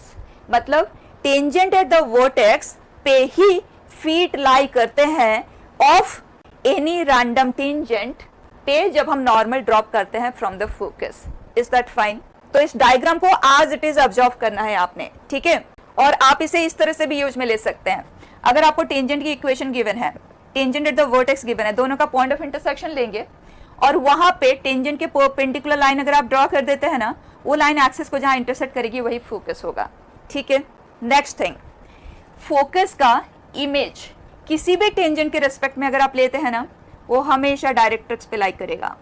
मतलब tangent at the vertex पे ही feet lie करते हैं of any random tangent पे जब हम normal drop करते हैं from the focus। is that fine? तो इस डायग्राम को as it is ऑब्जर्व करना है आपने, ठीक है। और आप इसे इस तरह से भी यूज में ले सकते हैं, अगर आपको टेंजेंट की इक्वेशन गिवन है, tangent at the vertex given है, दोनों का पॉइंट ऑफ इंटरसेक्शन लेंगे और वहां पे टेंजेंट के परपेंडिकुलर लाइन अगर आप ड्रॉ कर देते हैं ना, वो लाइन एक्सिस को जहां इंटरसेक्ट करेगी वही फोकस होगा। ठीक है, नेक्स्ट थिंग, फोकस का इमेज किसी भी टेंजेंट के रेस्पेक्ट में अगर आप लेते हैं ना, वो हमेशा डायरेक्ट्रिक्स पे लाई करेगा।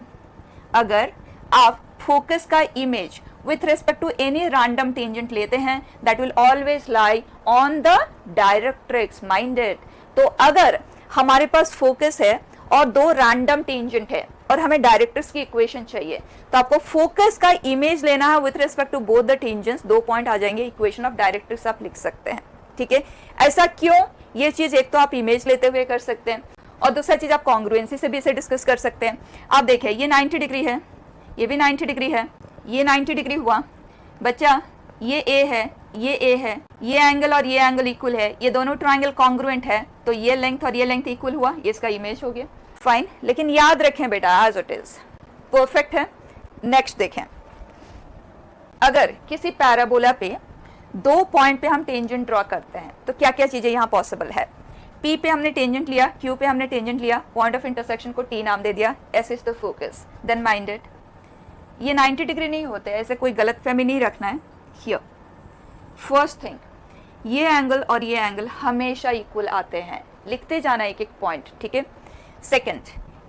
अगर आप फोकस का image with respect to any random tangent लेते हैं, that will always lie on the directrix, minded। तो अगर हमारे पास फोकस है और दो रैंडम टेंजेंट है और हमें डायरेक्ट्रिक्स की इक्वेशन चाहिए, तो आपको फोकस का इमेज लेना है with respect to both the tangents, 2 point आ जाएंगे, इक्वेशन ऑफ डायरेक्ट्रिक्स आप लिख सकते हैं। ठीक है, ऐसा क्यों? ये चीज एक तो आप इमेज लेते हुए कर सकते हैं, और दूसरा चीज आप कॉन्ग्रुएंसी से भी इसे डिस्कस कर सकते हैं। आप देखिए ये 90 डिग्री है, ये भी 90 डिग्री है, ये 90 डिग्री हुआ बच्चा, ये ए है, ये ए है, ये एंगल और ये एंगल इक्वल है, ये दोनों ट्रायंगल कॉन्ग्रुएंट है, तो ये लेंथ और ये लेंथ इक्वल हुआ, ये इसका इमेज हो गया। फाइन, लेकिन याद रखें बेटा एज इट इज परफेक्ट है। नेक्स्ट देखें, अगर किसी पैराबोला पे 2 पॉइंट पे हम टेंजेंट ड्रॉ करते हैं तो क्या क्या चीजें यहाँ पॉसिबल है। P पे हमने टेंजेंट लिया, Q पे हमने टेंजेंट लिया, पॉइंट ऑफ इंटरसेक्शन को T नाम दे दिया, S is the focus, then minded. ये 90 डिग्री नहीं होते, ऐसे कोई गलतफहमी नहीं रखना है। हियर फर्स्ट थिंग, ये एंगल और ये एंगल हमेशा इक्वल आते हैं, लिखते जाना एक एक पॉइंट। ठीक है, सेकंड,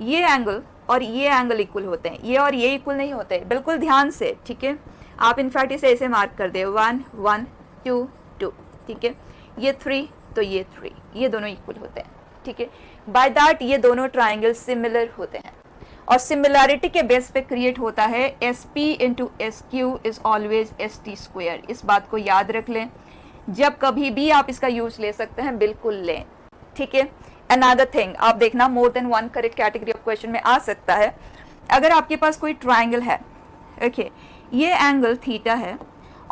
ये एंगल और ये एंगल इक्वल होते हैं, ये और ये इक्वल नहीं होते, बिल्कुल ध्यान से। ठीक है, आप इनफैक्ट इसे ऐसे मार्क कर दे, 1 1 2 2। ठीक है, ये 3 तो ये 3, ये दोनों इक्वल होते हैं। ठीक है, बाय दैट ये दोनों ट्राइंगल सिमिलर होते हैं, और सिमिलैरिटी के बेस पे क्रिएट होता है SP into SQ is always ST²। इस बात को याद रख लें, जब कभी भी आप इसका यूज ले सकते हैं बिल्कुल लें। ठीक है, अनदर थिंग आप देखना, more than 1 correct category of question में आ सकता है। अगर आपके पास कोई ट्राइंगल है, ओके, ये एंगल थीटा है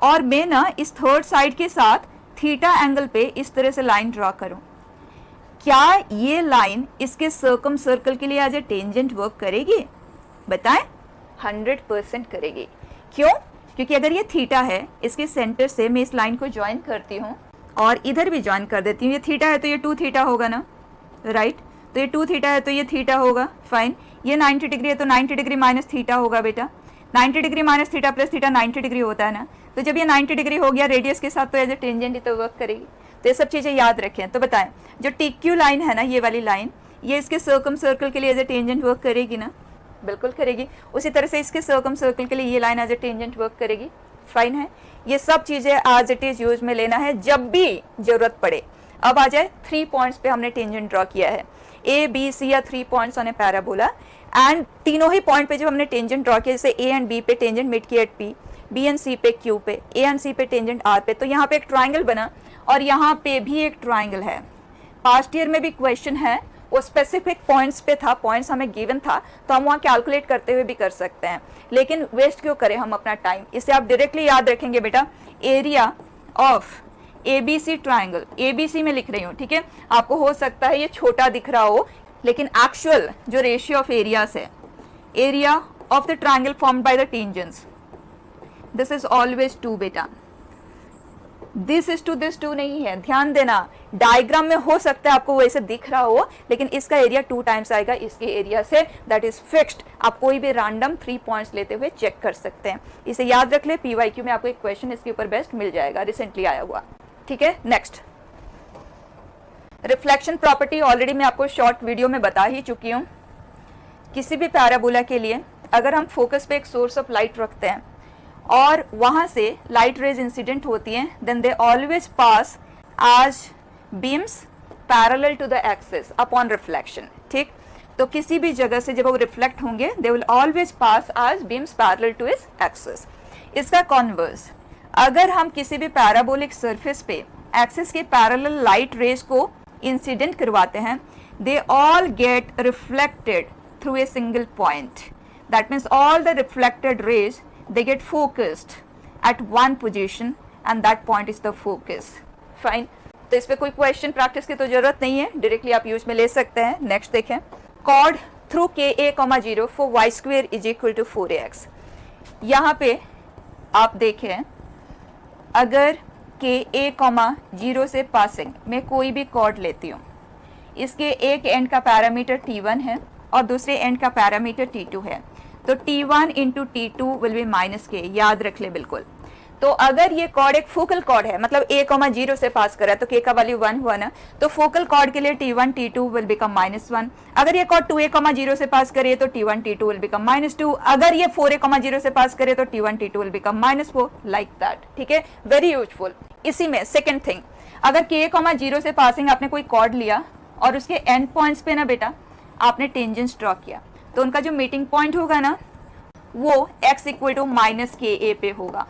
और मैं ना इस थर्ड साइड के साथ थीटा एंगल पे इस तरह से लाइन ड्रॉ करूं, क्या ये लाइन इसके सर्कम सर्कल के लिए एज ए टेंजेंट वर्क करेगी? बताएं, 100% करेगी। क्यों? क्योंकि अगर ये थीटा है, इसके सेंटर से मैं इस लाइन को ज्वाइन करती हूँ और इधर भी ज्वाइन कर देती हूँ। ये थीटा है तो ये 2 थीटा होगा ना, राइट। तो ये 2 थीटा है तो ये थीटा होगा, फाइन। ये 90 डिग्री है तो 90 डिग्री माइनस थीटा होगा बेटा। 90 degree minus theta plus theta 90 degree होता है ना। तो जब ये 90 डिग्री हो गया रेडियस के साथ तो एज ए टेंजेंट ही तो वर्क करेगी। तो ये सब चीज़ें याद रखें। तो बताएं, जो टीक्यू लाइन है ना, ये वाली लाइन, ये इसके सर्कम सर्कल के लिए एज ए टेंजेंट वर्क करेगी ना, बिल्कुल करेगी। उसी तरह से इसके सर्कम सर्कल के लिए ये line as a tangent work करेगी, फाइन है। ये सब चीज़ें एज इट इज यूज में लेना है जब भी जरूरत पड़े। अब आ जाए 3 पॉइंट्स पे हमने टेंजेंट ड्रॉ किया है, ए बी सी या 3 points on A parabola, and तीनों ही पॉइंट पे जब हमने टेंजेंट ड्रॉ किया, जैसे ए एंड बी पे टेंजेंट मिड किया एट पी, बी एंड सी पे क्यू पे, ए एंड सी पे टेंजेंट आर पे, तो यहाँ पे एक ट्राइंगल बना और यहाँ पे भी एक ट्राइंगल है। पास्ट ईयर में भी क्वेश्चन है, वो स्पेसिफिक पॉइंट्स पे था, पॉइंट्स हमें गिवन था तो हम वहाँ कैलकुलेट करते हुए भी कर सकते हैं, लेकिन वेस्ट क्यों करें हम अपना टाइम। इसे आप डायरेक्टली याद रखेंगे बेटा, area of ABC triangle, ABC में लिख रही हूँ, ठीक है। आपको हो सकता है ये छोटा दिख रहा हो, लेकिन एक्चुअल जो रेशियो ऑफ एरियाज है, area of the triangle formed by the tangents, this is always 2 बेटा। दिस इज टू दिस 2 नहीं है, ध्यान देना। डायग्राम में हो सकता है आपको वैसे दिख रहा हो, लेकिन इसका एरिया 2 टाइम्स आएगा इसके एरिया से, दैट इज फिक्स्ड। आप कोई भी रैंडम 3 पॉइंट्स लेते हुए चेक कर सकते हैं, इसे याद रख ले। PYQ में आपको एक क्वेश्चन इसके ऊपर बेस्ट मिल जाएगा, रिसेंटली आया हुआ, ठीक है। नेक्स्ट, रिफ्लेक्शन प्रॉपर्टी ऑलरेडी मैं आपको शॉर्ट वीडियो में बता ही चुकी हूँ। किसी भी पैराबोला के लिए अगर हम फोकस पे एक सोर्स ऑफ लाइट रखते हैं और वहाँ से लाइट रेज इंसिडेंट होती हैं, then they always pass as beams parallel to the axis upon reflection, ठीक। तो किसी भी जगह से जब वो रिफ्लेक्ट होंगे, they will always pass as beams parallel to is axis. इसका कॉन्वर्स, अगर हम किसी भी पैराबोलिक सरफेस पे एक्सिस के पैरेलल लाइट रेज को इंसिडेंट करवाते हैं, they all get reflected through a single point. That means all the reflected rays they get focused at one position and that point is the focus, fine। तो इस पे कोई question practice की तो जरूरत नहीं है, डायरेक्टली आप यूज में ले सकते हैं। नेक्स्ट देखें, cord through KA,0 for y² is equal to 4ax। यहाँ पे आप देखें, अगर KA,0 से पासिंग मैं कोई भी कॉर्ड लेती हूँ, इसके एक एंड का पैरामीटर T1 है और दूसरे एंड का पैरामीटर T2 है, तो T1 into T2 will be -k, याद रख ले बिल्कुल। तो अगर ये कॉर्ड एक फोकल कॉर्ड है, मतलब A,0 से पास कर रहा है तो k का वैल्यू 1 हुआ ना, तो फोकल कॉर्ड के लिए T1 T2 विल बिकम -1। अगर ये कॉर्ड 2A,0 से पास करे तो T1 T2 विल बिकम -2। अगर ये 4A,0 से पास करे तो T1 T2 will become -4, like that, ठीक है, वेरी यूजफुल। इसी में सेकेंड थिंग, अगर KA,0 से पासिंग आपने कोई कॉर्ड लिया और उसके एंड पॉइंट्स पे ना बेटा आपने टेंजेंट्स ड्रॉ किया, तो उनका जो मीटिंग पॉइंट होगा ना वो x इक्वल टू -KA पे होगा,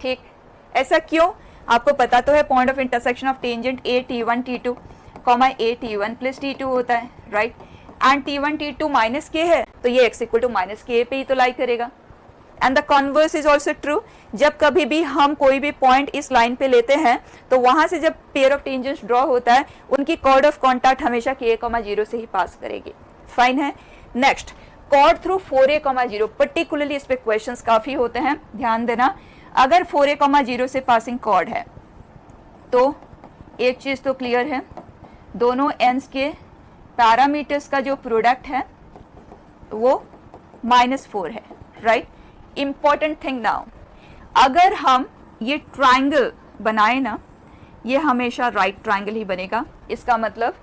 ठीक। ऐसा क्यों, आपको पता तो है, point of intersection of tangent A T1 T2, A T1 plus T2 होता है, right. And T1 T2 -k है तो ये x इक्वल टू -KA पे ही तो लाई करेगा। And the converse is also true, जब कभी भी हम कोई भी पॉइंट इस लाइन पे लेते हैं तो वहां से जब पेयर ऑफ टेंजेंट्स ड्रॉ होता है, उनकी कॉर्ड ऑफ कॉन्टैक्ट हमेशा KA,0 से ही पास करेगी, फाइन है। Next, cord through 4A,0, particularly इस पे क्वेश्चंस काफी होते हैं, ध्यान देना। अगर 4A,0 से पासिंग कॉर्ड है तो एक चीज तो क्लियर है, दोनों एंड्स के पैरामीटर्स का जो प्रोडक्ट है वो -4 है, राइट। इंपॉर्टेंट थिंग नाउ, अगर हम ये ट्राइंगल बनाए ना, ये हमेशा राइट ट्राइंगल ही बनेगा। इसका मतलब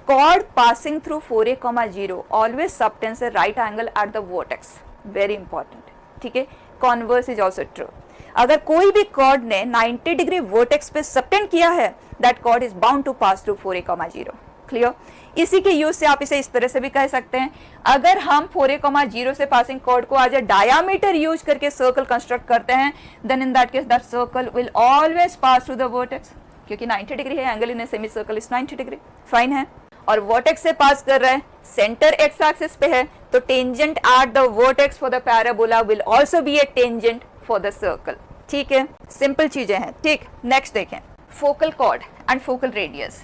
chord passing through 4A,0 always subtends a right angle at the vertex, very important, ठीक है। converse is also true, अगर कोई भी chord ने 90 डिग्री vertex पे subtend किया है, that chord is bound to pass through 4A,0, clear। इसी के यूज से आप इसे इस तरह से भी कह सकते हैं, अगर हम 4A,0 से पासिंग कॉर्ड को आज डायमीटर यूज करके सर्कल कंस्ट्रक्ट करते हैं, then in that case that circle will always pass through the vertex, क्योंकि 90 डिग्री है, angle in a semi circle is 90 degree, fine है। और वर्टेक्स से पास कर रहा है, सेंटर एक्स एक्सिस पे है, तो tangent at the vertex for the parabola will also B A tangent for the circle, ठीक है। सिंपल चीजें हैं, ठीक। नेक्स्ट देखें, focal cord and focal radius.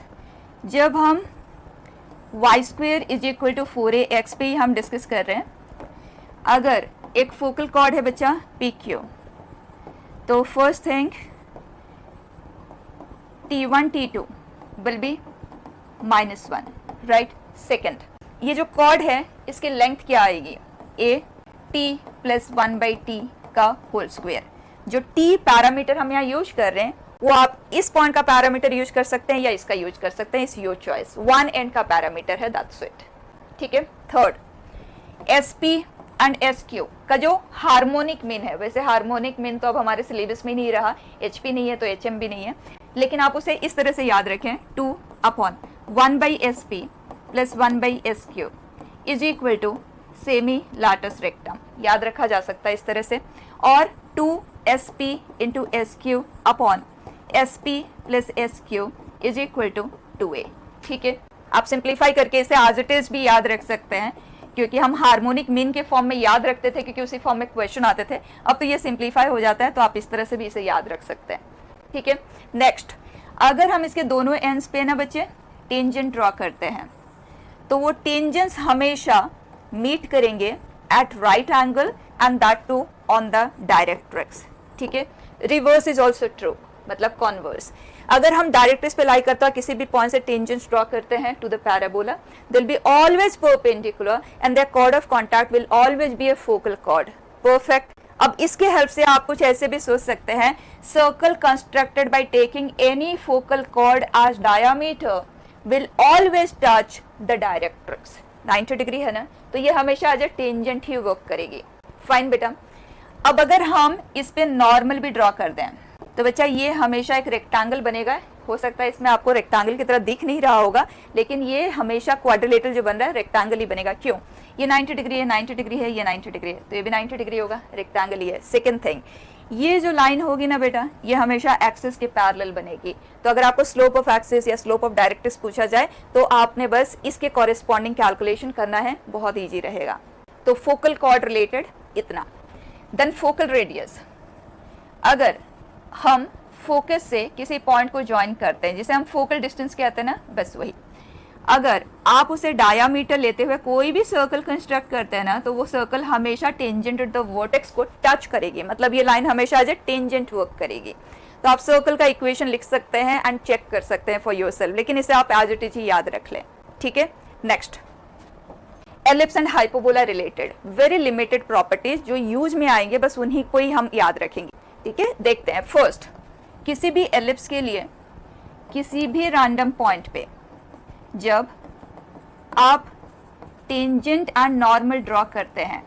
जब हम y² is equal to 4ax पे ही हम डिस्कस कर रहे हैं, अगर एक फोकल कॉर्ड है बच्चा PQ, तो first thing T1 T2 will be -1, right. Second, ये जो कॉर्ड है इसकी लेंथ क्या आएगी, a t प्लस 1/t का होल स्क्वायर। जो t पैरामीटर हम यहाँ यूज कर रहे हैं वो आप इस पॉइंट का पैरामीटर यूज कर सकते हैं या इसका यूज कर सकते हैं, इस योर चॉइस, वन एंड का पैरामीटर है, दैट्स इट, ठीक है। थर्ड, SP एंड SQ का जो हार्मोनिक मीन है, वैसे हार्मोनिक मीन तो अब हमारे सिलेबस में नहीं रहा, HP नहीं है तो HM भी नहीं है, लेकिन आप उसे इस तरह से याद रखें, 2/1/SP प्लस 1/SQ is equal to semi latus rectum, याद रखा जा सकता है इस तरह से, और 2SP into SQ upon SP plus SQ is equal to 2A, ठीक है। आप सिंप्लीफाई करके इसे एज इट इज भी याद रख सकते हैं, क्योंकि हम हार्मोनिक मीन के फॉर्म में याद रखते थे क्योंकि उसी फॉर्म में क्वेश्चन आते थे, अब तो ये सिंप्लीफाई हो जाता है, तो आप इस तरह से भी इसे याद रख सकते हैं, ठीक है। नेक्स्ट, अगर हम इसके दोनों एंड्स पे ना बच्चे टेंजेंट ड्रॉ करते हैं तो वो टेंजेंट्स हमेशा मीट करेंगे at right angle and that too on the directrix, ठीक है। रिवर्स इज ऑल्सो ट्रू, मतलब कॉन्वर्स। अगर हम डायरेक्ट्रिक्स पे लाई करते हैं किसी भी पॉइंट से टेंजेंट्स ड्रॉ करते हैं to the parabola, they will be always perpendicular and their chord of contact will always be a focal chord, perfect. अब इसके हेल्प से आप कुछ ऐसे भी सोच सकते हैं, circle constructed by taking any focal chord as diameter will always touch the directrix, 90 degree है ना, तो ये हमेशा एज ए टेंजेंट ही वर्क करेगी, फाइन बेटा। अब अगर हम इस पे नॉर्मल भी ड्रॉ कर दें तो बच्चा ये हमेशा एक रेक्टेंगल बनेगा, हो सकता है इसमें आपको रेक्टेंगल की तरह दिख नहीं रहा होगा, लेकिन ये हमेशा क्वाड्रिलेटरल जो बन रहा है रेक्टेंगल ही बनेगा, क्यों, ये 90 डिग्री है, 90 डिग्री है, ये 90 डिग्री है, तो ये भी 90 डिग्री होगा, रेक्टेंगल ही है। सेकेंड थिंग, ये जो लाइन होगी ना बेटा, ये हमेशा एक्सिस के पैरेलल बनेगी, तो अगर आपको स्लोप ऑफ एक्सिस या स्लोप ऑफ डायरेक्ट्रिक्स पूछा जाए तो आपने बस इसके कॉरेस्पॉन्डिंग कैलकुलेशन करना है, बहुत ईजी रहेगा। तो फोकल कॉर्ड रिलेटेड इतना। देन फोकल रेडियस, अगर हम फोकस से किसी पॉइंट को ज्वाइन करते हैं, जिसे हम फोकल डिस्टेंस कहते हैं ना, बस वही, अगर आप उसे डायामीटर लेते हुए कोई भी सर्कल कंस्ट्रक्ट करते हैं ना, तो वो सर्कल हमेशा टेंजेंट टू द वर्टेक्स को टच करेगी, मतलब ये लाइन हमेशा एज ए टेंजेंट वर्क करेगी। तो आप सर्कल का इक्वेशन लिख सकते हैं एंड चेक कर सकते हैं फॉर योरसेल्फ, लेकिन इसे आप एज इट इज ही याद रख लें, ठीक है। Next, ellipse and hyperbola related very limited properties जो यूज में आएंगे, बस उन्हीं को ही हम याद रखेंगे, ठीक है। देखते हैं, फर्स्ट, किसी भी एलिप्स के लिए किसी भी रैंडम पॉइंट पे जब आप टेंजेंट एंड नॉर्मल ड्रॉ करते हैं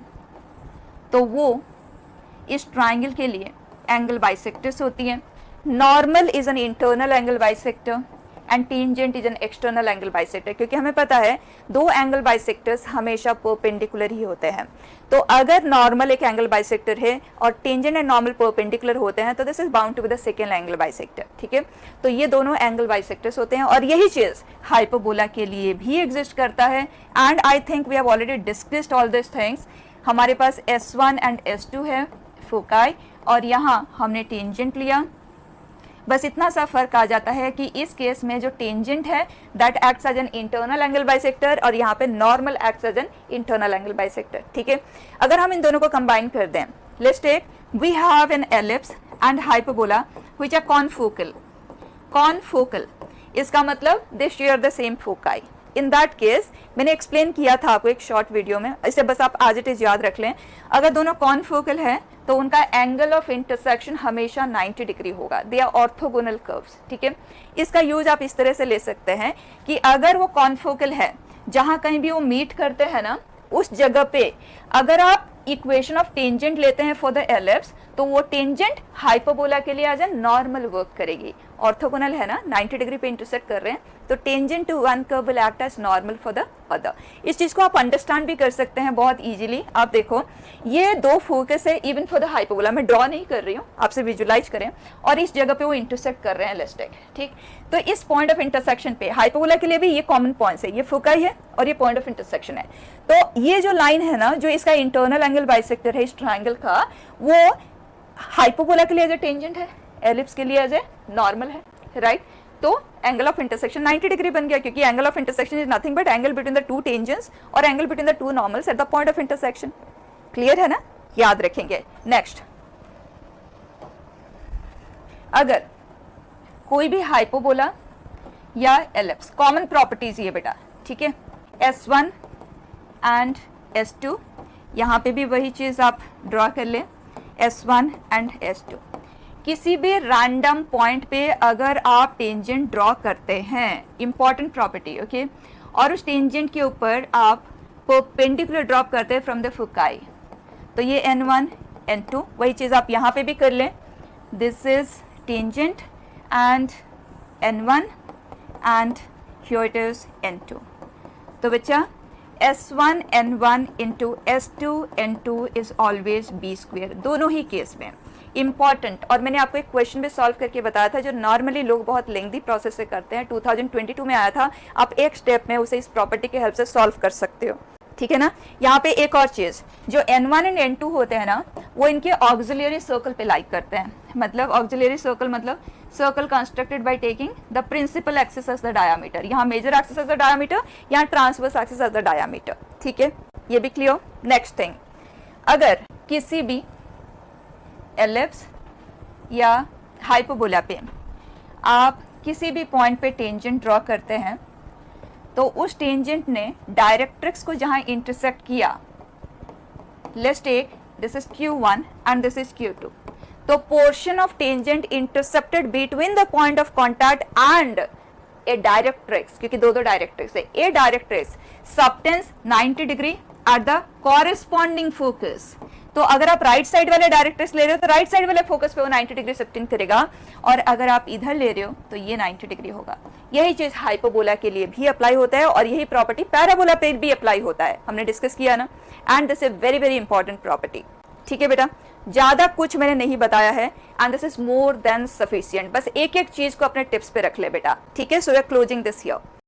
तो वो इस ट्राइंगल के लिए एंगल बाइसेक्टर्स होती हैं। Normal is an internal angle bisector and tangent is an external angle bisector, क्योंकि हमें पता है दो एंगल बाइसेक्टर्स हमेशा परपेंडिकुलर ही होते हैं। तो अगर नॉर्मल एक एंगल बाइसेक्टर है और टेंजेंट एंड नॉर्मल परपेंडिकुलर होते हैं तो this is bound to be the second angle bisector, ठीक है। तो ये दोनों एंगल बाइसेक्टर्स होते हैं और यही चीज हाइपरबोला के लिए भी एग्जिस्ट करता है। And I think we have already discussed all this things. हमारे पास S1 एंड S2 है फोकाई, और यहाँ हमने टेंजेंट लिया, बस इतना सा फर्क आ जाता है कि इस केस में जो टेंजेंट है that acts as an internal angle bisector और यहाँ पे normal acts as an internal angle bisector, ठीक है। अगर हम इन दोनों को कंबाइन कर दें, let's take we have an ellipse and hyperbola which are confocal. Confocal इसका मतलब they share the same foci. In that case मैंने एक्सप्लेन किया था आपको एक शॉर्ट वीडियो में, इसे बस आप एज इट इज याद रख लें। अगर दोनों कॉनफोकल है तो उनका एंगल ऑफ इंटरसेक्शन हमेशा 90 डिग्री होगा, दे आर ऑर्थोगोनल कर्व्स, ठीक है। इसका यूज आप इस तरह से ले सकते हैं कि अगर वो कॉनफोकल है, जहां कहीं भी वो मीट करते हैं ना, उस जगह पे अगर आप इक्वेशन ऑफ टेंजेंट लेते हैं फॉर द एलिप्स तो वो टेंजेंट हाइपरबोला के लिए एज ए नॉर्मल वर्क करेगी। ऑर्थोगोनल है ना, 90 डिग्री पे इंटरसेक्ट कर रहे हैं, तो tangent to one curve will act as normal for the other. इस चीज को आप अंडरस्टैंड भी कर सकते हैं बहुत इजीली। आप देखो ये दो फोकस है इवन फॉर द हाइपरबोला, मैं ड्रॉ नहीं कर रही हूँ, आपसे विजुलाइज करें, और इस जगह पे वो इंटरसेक्ट कर रहे हैं, लेट्स टेक, ठीक। तो इस पॉइंट ऑफ इंटरसेक्शन पे हाइपरबोला के लिए भी ये कॉमन पॉइंट्स है, ये फोकाई है और ये पॉइंट ऑफ इंटरसेक्शन है। तो ये जो लाइन है ना, जो इसका इंटरनल एंगल बाइसेक्टर है इस ट्राइंगल का, वो हाइपरबोला के लिए एज ए टेंजेंट है, एलिप्स के लिए एज ए नॉर्मल है, राइट। तो एंगल ऑफ इंटरसेक्शन 90 डिग्री बन गया, क्योंकि angle of intersection is nothing but angle between the two tangents और angle between the two normals at the point of intersection. Clear है ना, याद रखेंगे। नेक्स्ट, अगर कोई भी हाइपोबोला या एलिप्स, कॉमन प्रॉपर्टीज ये बेटा, ठीक है। S1 एंड S2, यहाँ पे भी वही चीज़ आप ड्रॉ कर लें, S1 एंड S2। किसी भी रैंडम पॉइंट पे अगर आप टेंजेंट ड्रॉ करते हैं, इंपॉर्टेंट प्रॉपर्टी, ओके, और उस टेंजेंट के ऊपर आप परपेंडिकुलर ड्रॉप करते हैं फ्रॉम द फोकाई, तो ये N1 N2, वही चीज़ आप यहाँ पे भी कर लें, this is tangent and N1 and here it is N2। तो बच्चा S1 N1 into S2 N2 is always B square, दोनों ही केस में इंपॉर्टेंट। और मैंने आपको एक क्वेश्चन भी सॉल्व करके बताया था जो नॉर्मली लोग बहुत लेंथी प्रोसेस से करते हैं, 2022 में आया था, आप एक स्टेप में उसे इस प्रॉपर्टी के हेल्प से सॉल्व कर सकते हो, ठीक है ना। यहाँ पे एक और चीज, जो N1 एंड N2 होते हैं ना, वो इनके ऑक्सिलरी सर्कल पे लाइक करते हैं। मतलब ऑक्सिलरी सर्कल मतलब circle constructed by taking the principal axis as the diameter, यहाँ major axis as the diameter, यहाँ transverse axis as the diameter, ठीक है, ये भी क्लियर। नेक्स्ट थिंग, अगर किसी भी एलिप्स या हाइपोबोला पे आप किसी भी पॉइंट पे टेंजेंट ड्रॉ करते हैं, तो उस टेंजेंट ने डायरेक्ट्रिक्स को जहां इंटरसेक्ट किया, let's take this is Q1 and this is Q2, तो portion of tangent intercepted between the point of contact and a directrix, क्योंकि दो डायरेक्ट्रिक्स है, a directrix subtends 90 degree at the corresponding focus. तो अगर आप right side वाले directrix ले रहे हो तो राइट साइड वाले फोकस पे वो 90 डिग्री सबटेंड करेगा, और अगर आप इधर ले रहे हो तो ये 90 डिग्री होगा। यही चीज हाइपोबोला के लिए भी अप्लाई होता है, और यही प्रॉपर्टी पैराबोला पे भी अप्लाई होता है, हमने डिस्कस किया ना। And this is very very important property, ठीक है बेटा। ज्यादा कुछ मैंने नहीं बताया है, and this is more than sufficient. बस एक एक चीज को अपने टिप्स पे रख ले बेटा, ठीक है। So we are closing this here.